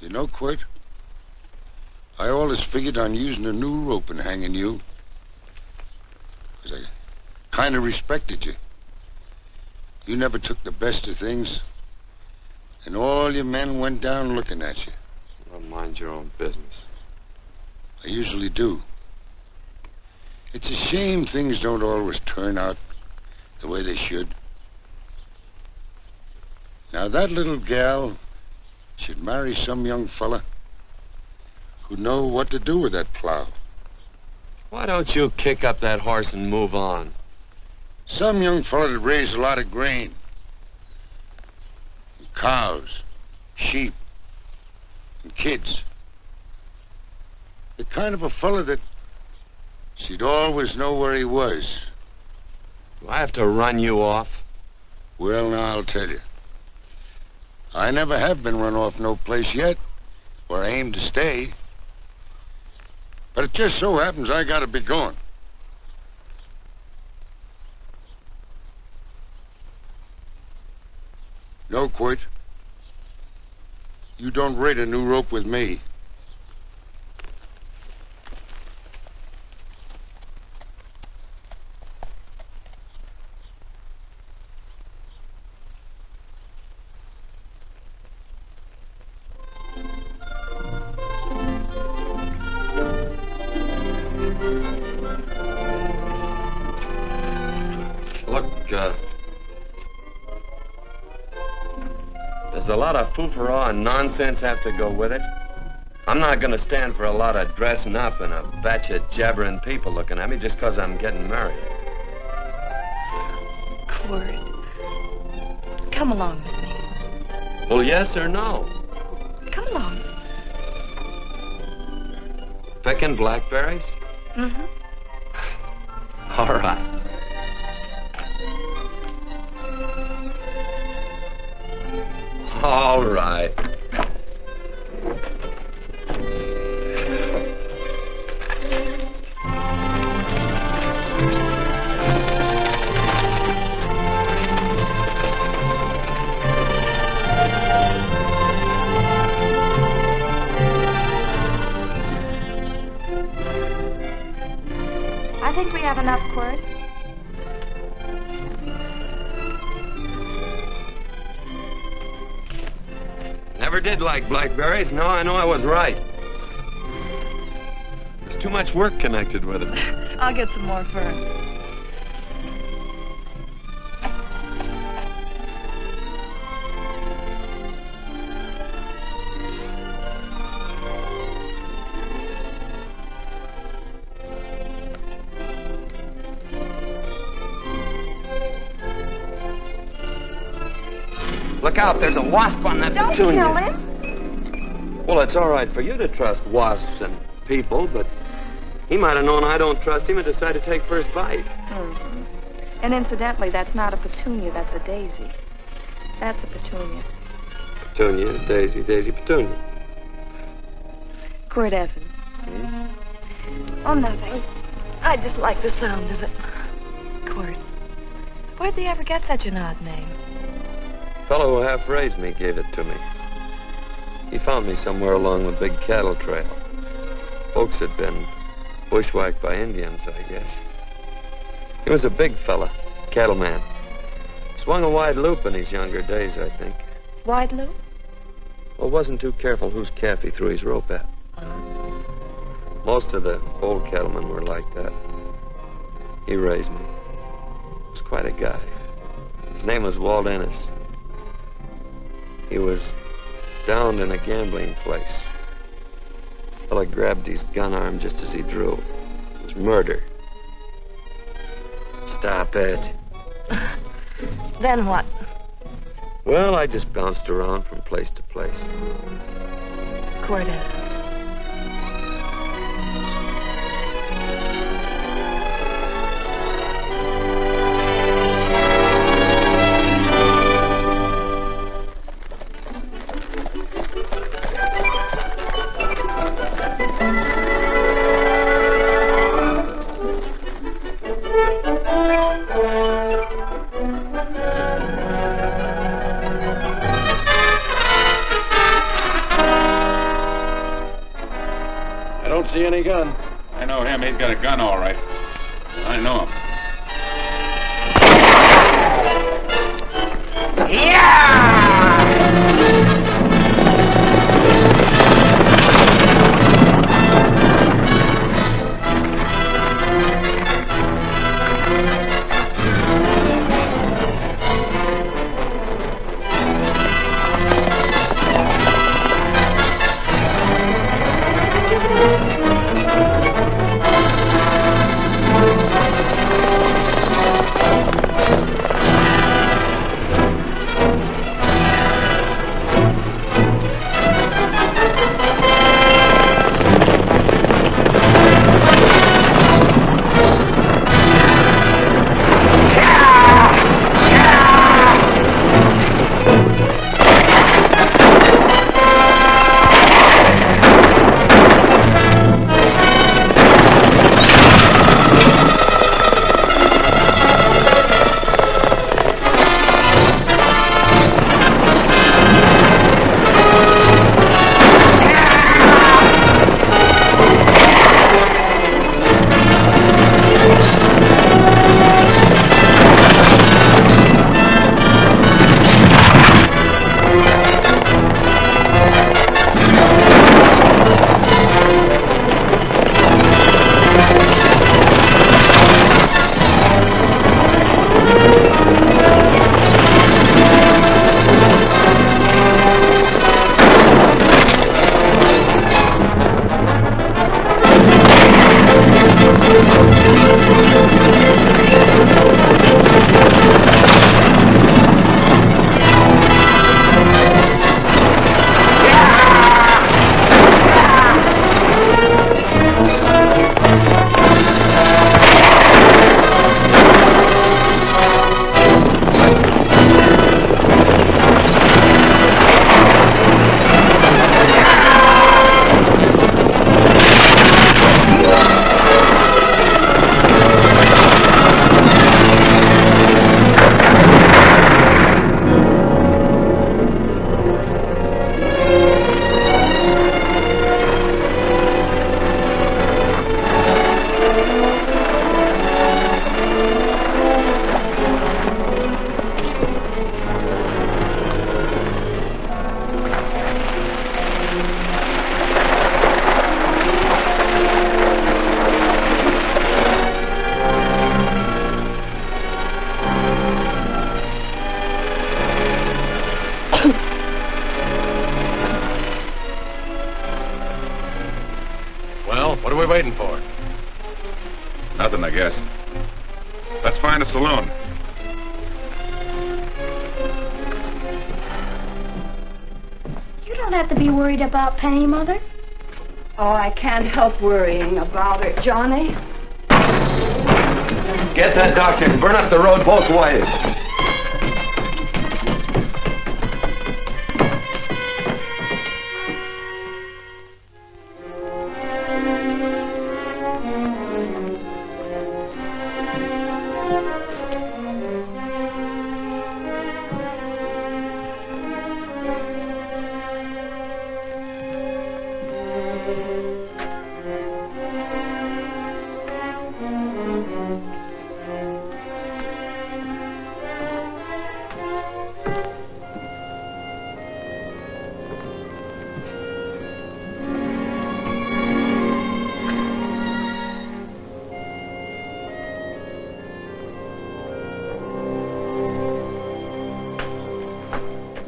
You know, Quirt, I always figured on using a new rope and hanging you. Because I kind of respected you. You never took the best of things. And all your men went down looking at you. Well, mind your own business. I usually do. It's a shame things don't always turn out the way they should. Now, that little gal should marry some young fella who'd know what to do with that plow. Why don't you kick up that horse and move on? Some young fella that raised a lot of grain. And cows, sheep, and kids. The kind of a fella that she'd always know where he was. Do I have to run you off? Well, now, I'll tell you. I never have been run off no place yet where I aim to stay. But it just so happens I gotta be going. No, Quirt. You don't raid a new rope with me. There's a lot of foo-for-all and nonsense have to go with it. I'm not going to stand for a lot of dressing up and a batch of jabbering people looking at me just because I'm getting married. Quirt, come along with me. Well, yes or no? Come along. Picking blackberries? Mm-hmm. All right. All right. I think we have enough, Quirt. Never did like blackberries. No, I know I was right. There's too much work connected with it. I'll get some more first. Look out, there's a wasp on that Don't petunia. kill him. Well, it's all right for you to trust wasps and people, but he might have known I don't trust him and decided to take first bite. Mm-hmm. And incidentally, that's not a petunia, that's a daisy. That's a petunia. Petunia, daisy, daisy, petunia. Quirt Evans. Hmm? Oh, nothing. I just like the sound of it. Quirt. Where'd they ever get such an odd name? The fellow who half-raised me gave it to me. He found me somewhere along the big cattle trail. Folks had been bushwhacked by Indians, I guess. He was a big fella, cattleman. Swung a wide loop in his younger days, I think. Wide loop? Well, wasn't too careful whose calf he threw his rope at. Most of the old cattlemen were like that. He raised me. He was quite a guy. His name was Walt Ennis. He was downed in a gambling place. The fella grabbed his gun arm just as he drew. It was murder. Stop it. Then what? Well, I just bounced around from place to place. Quirt Evans. See any gun? I know him. He's got a gun, all right. I know him. What are we waiting for? Nothing, I guess. Let's find a saloon. You don't have to be worried about Penny, Mother. Oh, I can't help worrying about her, Johnny. Get that doctor and burn up the road both ways.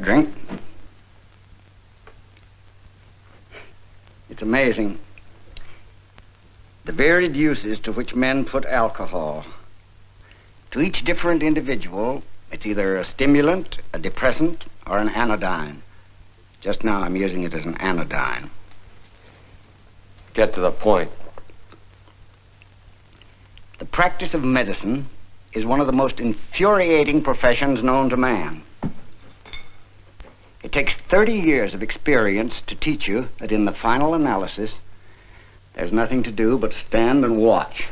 drink. It's amazing. The varied uses to which men put alcohol. To each different individual, it's either a stimulant, a depressant, or an anodyne. Just now I'm using it as an anodyne. Get to the point. The practice of medicine is one of the most infuriating professions known to man. It takes 30 years of experience to teach you that in the final analysis, there's nothing to do but stand and watch.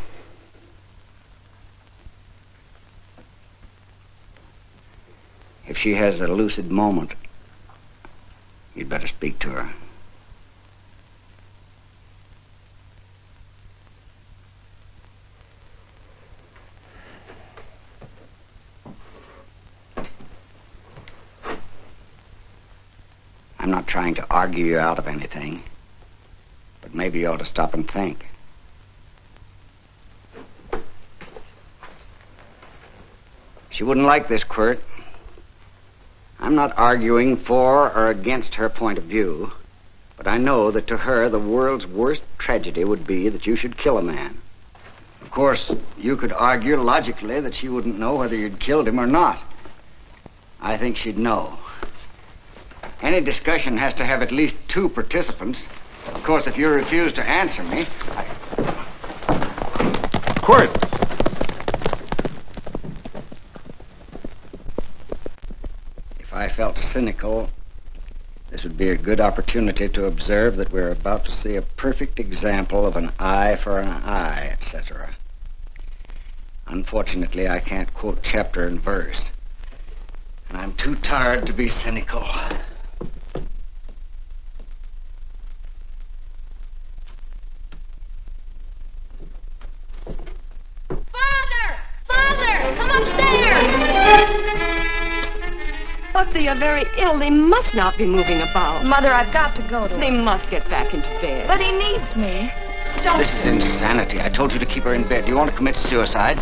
If she has a lucid moment, you'd better speak to her. I'm not trying to argue you out of anything, but maybe you ought to stop and think. She wouldn't like this, Quirt. I'm not arguing for or against her point of view, but I know that to her the world's worst tragedy would be that you should kill a man. Of course, you could argue logically that she wouldn't know whether you'd killed him or not. I think she'd know. Any discussion has to have at least 2 participants. Of course, if you refuse to answer me, Quirt! If I felt cynical, this would be a good opportunity to observe that we're about to see a perfect example of an eye for an eye, etc. Unfortunately, I can't quote chapter and verse, and I'm too tired to be cynical. Father! Come upstairs! Look, they are very ill. They must not be moving about. Mother, I've got to go to him. They must get back into bed. But he needs me. This is insanity. I told you to keep her in bed. Do you want to commit suicide?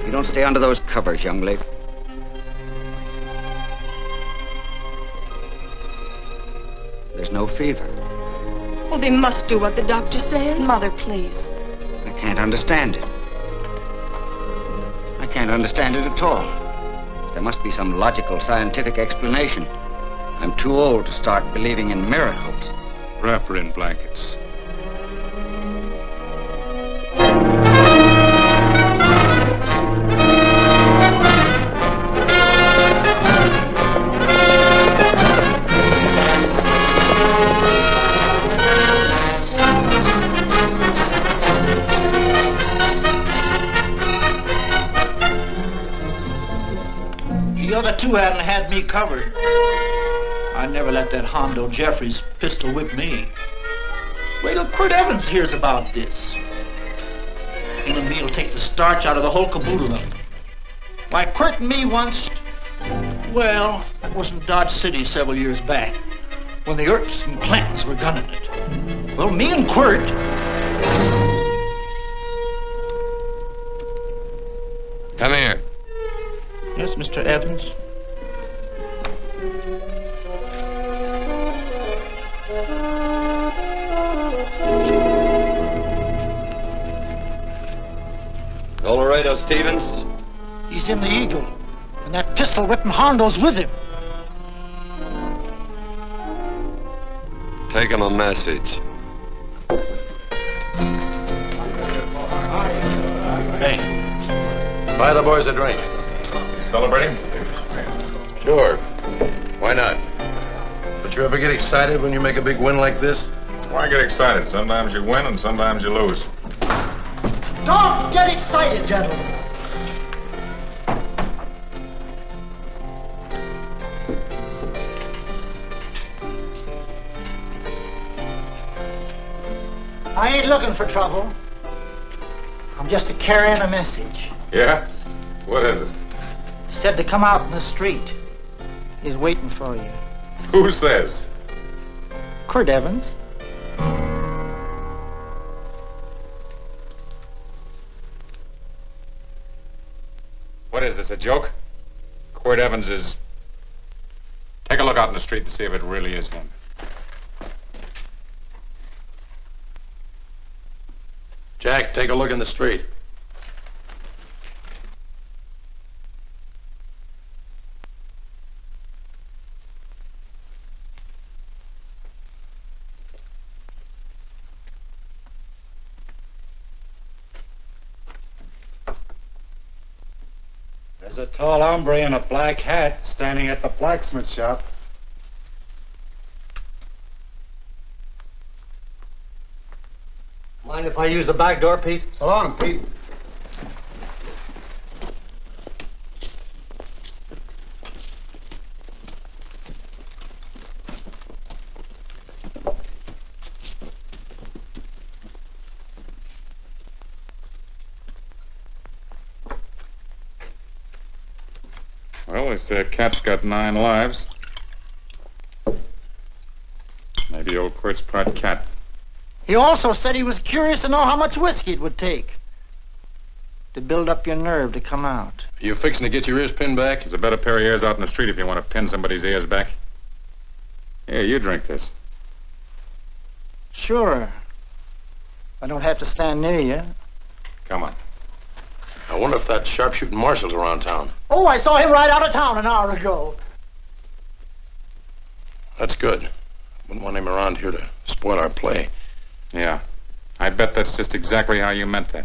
You don't stay under those covers, young lady. There's no fever. Well, they must do what the doctor says. Mother, please. I can't understand it. I can't understand it at all. There must be some logical, scientific explanation. I'm too old to start believing in miracles. Wrap her in blankets. The other 2 hadn't had me covered. I never let that Hondo Jeffries pistol whip me. Wait till Quirt Evans hears about this. Him and me'll take the starch out of the whole caboodle of them. Why, Quirt and me once... Well, that was in Dodge City several years back, when the Earps and Clantons were gunning it. Well, me and Quirt... Come here. Yes, Mr. Evans? Laredo Stevens? He's in the Eagle, and that pistol-whipping Hondo's with him. Take him a message. Hey, buy the boys a drink. Celebrating? Sure. Why not? But you ever get excited when you make a big win like this? Why get excited? Sometimes you win and sometimes you lose. Don't get excited, gentlemen. I ain't looking for trouble. I'm just carrying a message. Yeah? What is it? Said to come out in the street. He's waiting for you. Who says? Quirt Evans. What is this, a joke? Quirt Evans is... Take a look out. out in the street and see if it really is him. Jack, take a look in the street. There's a tall hombre in a black hat standing at the blacksmith shop. Mind if I use the back door, Pete? So long, Pete. Well, this cat's got 9 lives. Maybe old Quirt's part cat. He also said he was curious to know how much whiskey it would take to build up your nerve to come out. You fixing to get your ears pinned back? There's a better pair of ears out in the street if you want to pin somebody's ears back. Here, you drink this. Sure. I don't have to stand near you. Come on. I wonder if that sharpshooting marshal's around town. Oh, I saw him ride out of town an hour ago. That's good. Wouldn't want him around here to spoil our play. Yeah. I bet that's just exactly how you meant that.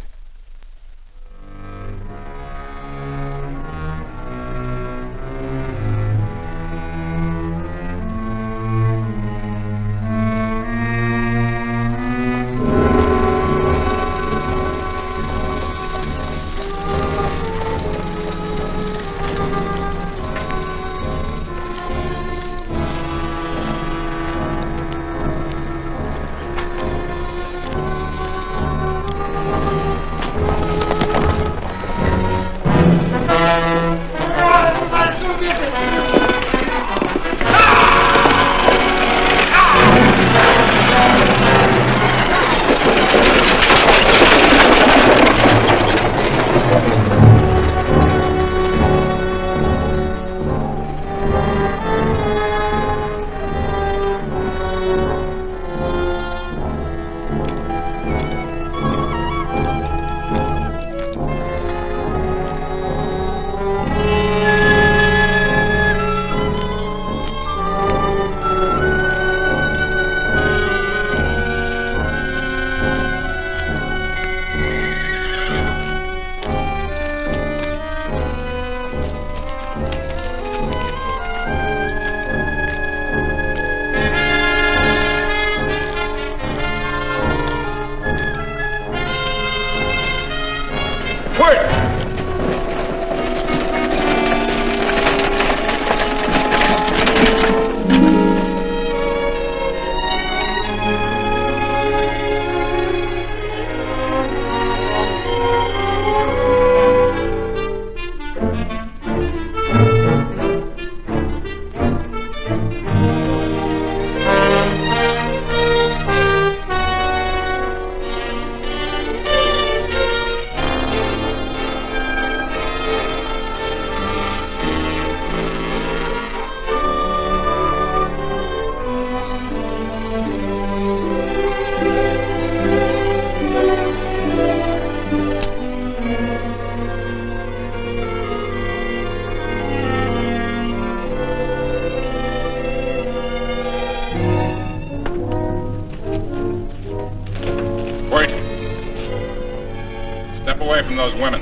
From those women.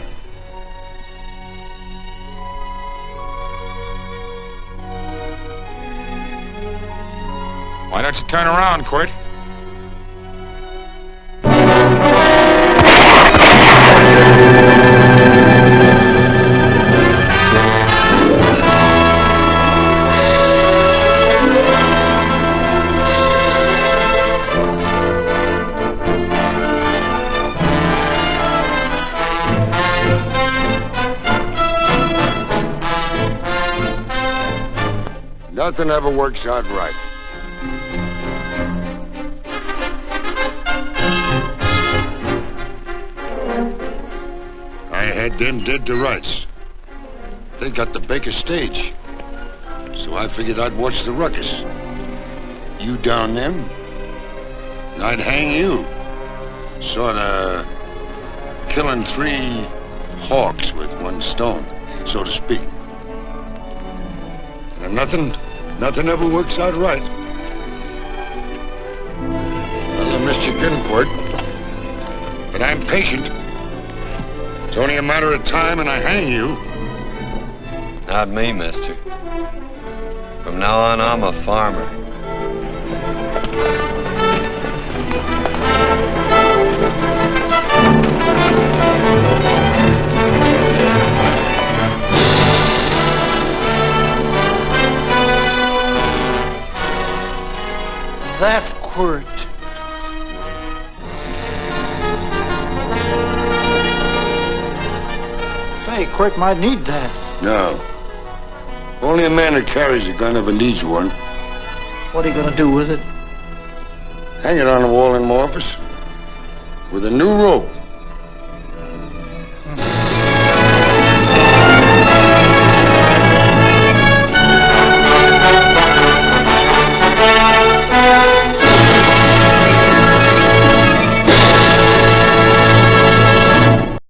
Why don't you turn around, Quirt? Nothing ever works out right. I had them dead to rights. They got the Baker stage. So I I figured I'd watch the ruckus. You down them, and I'd hang you. Sorta killing 3 hawks with 1 stone, so to speak. And nothing ever works out right. Well, I missed your gunport, but I'm patient. It's only a matter of time and I hang you. Not me, mister. From now on, I'm a farmer. That quirt. Say, Quirt might need that. No. Only a man who carries a gun ever needs one. What are you going to do with it? Hang it on the wall in my office with a new rope.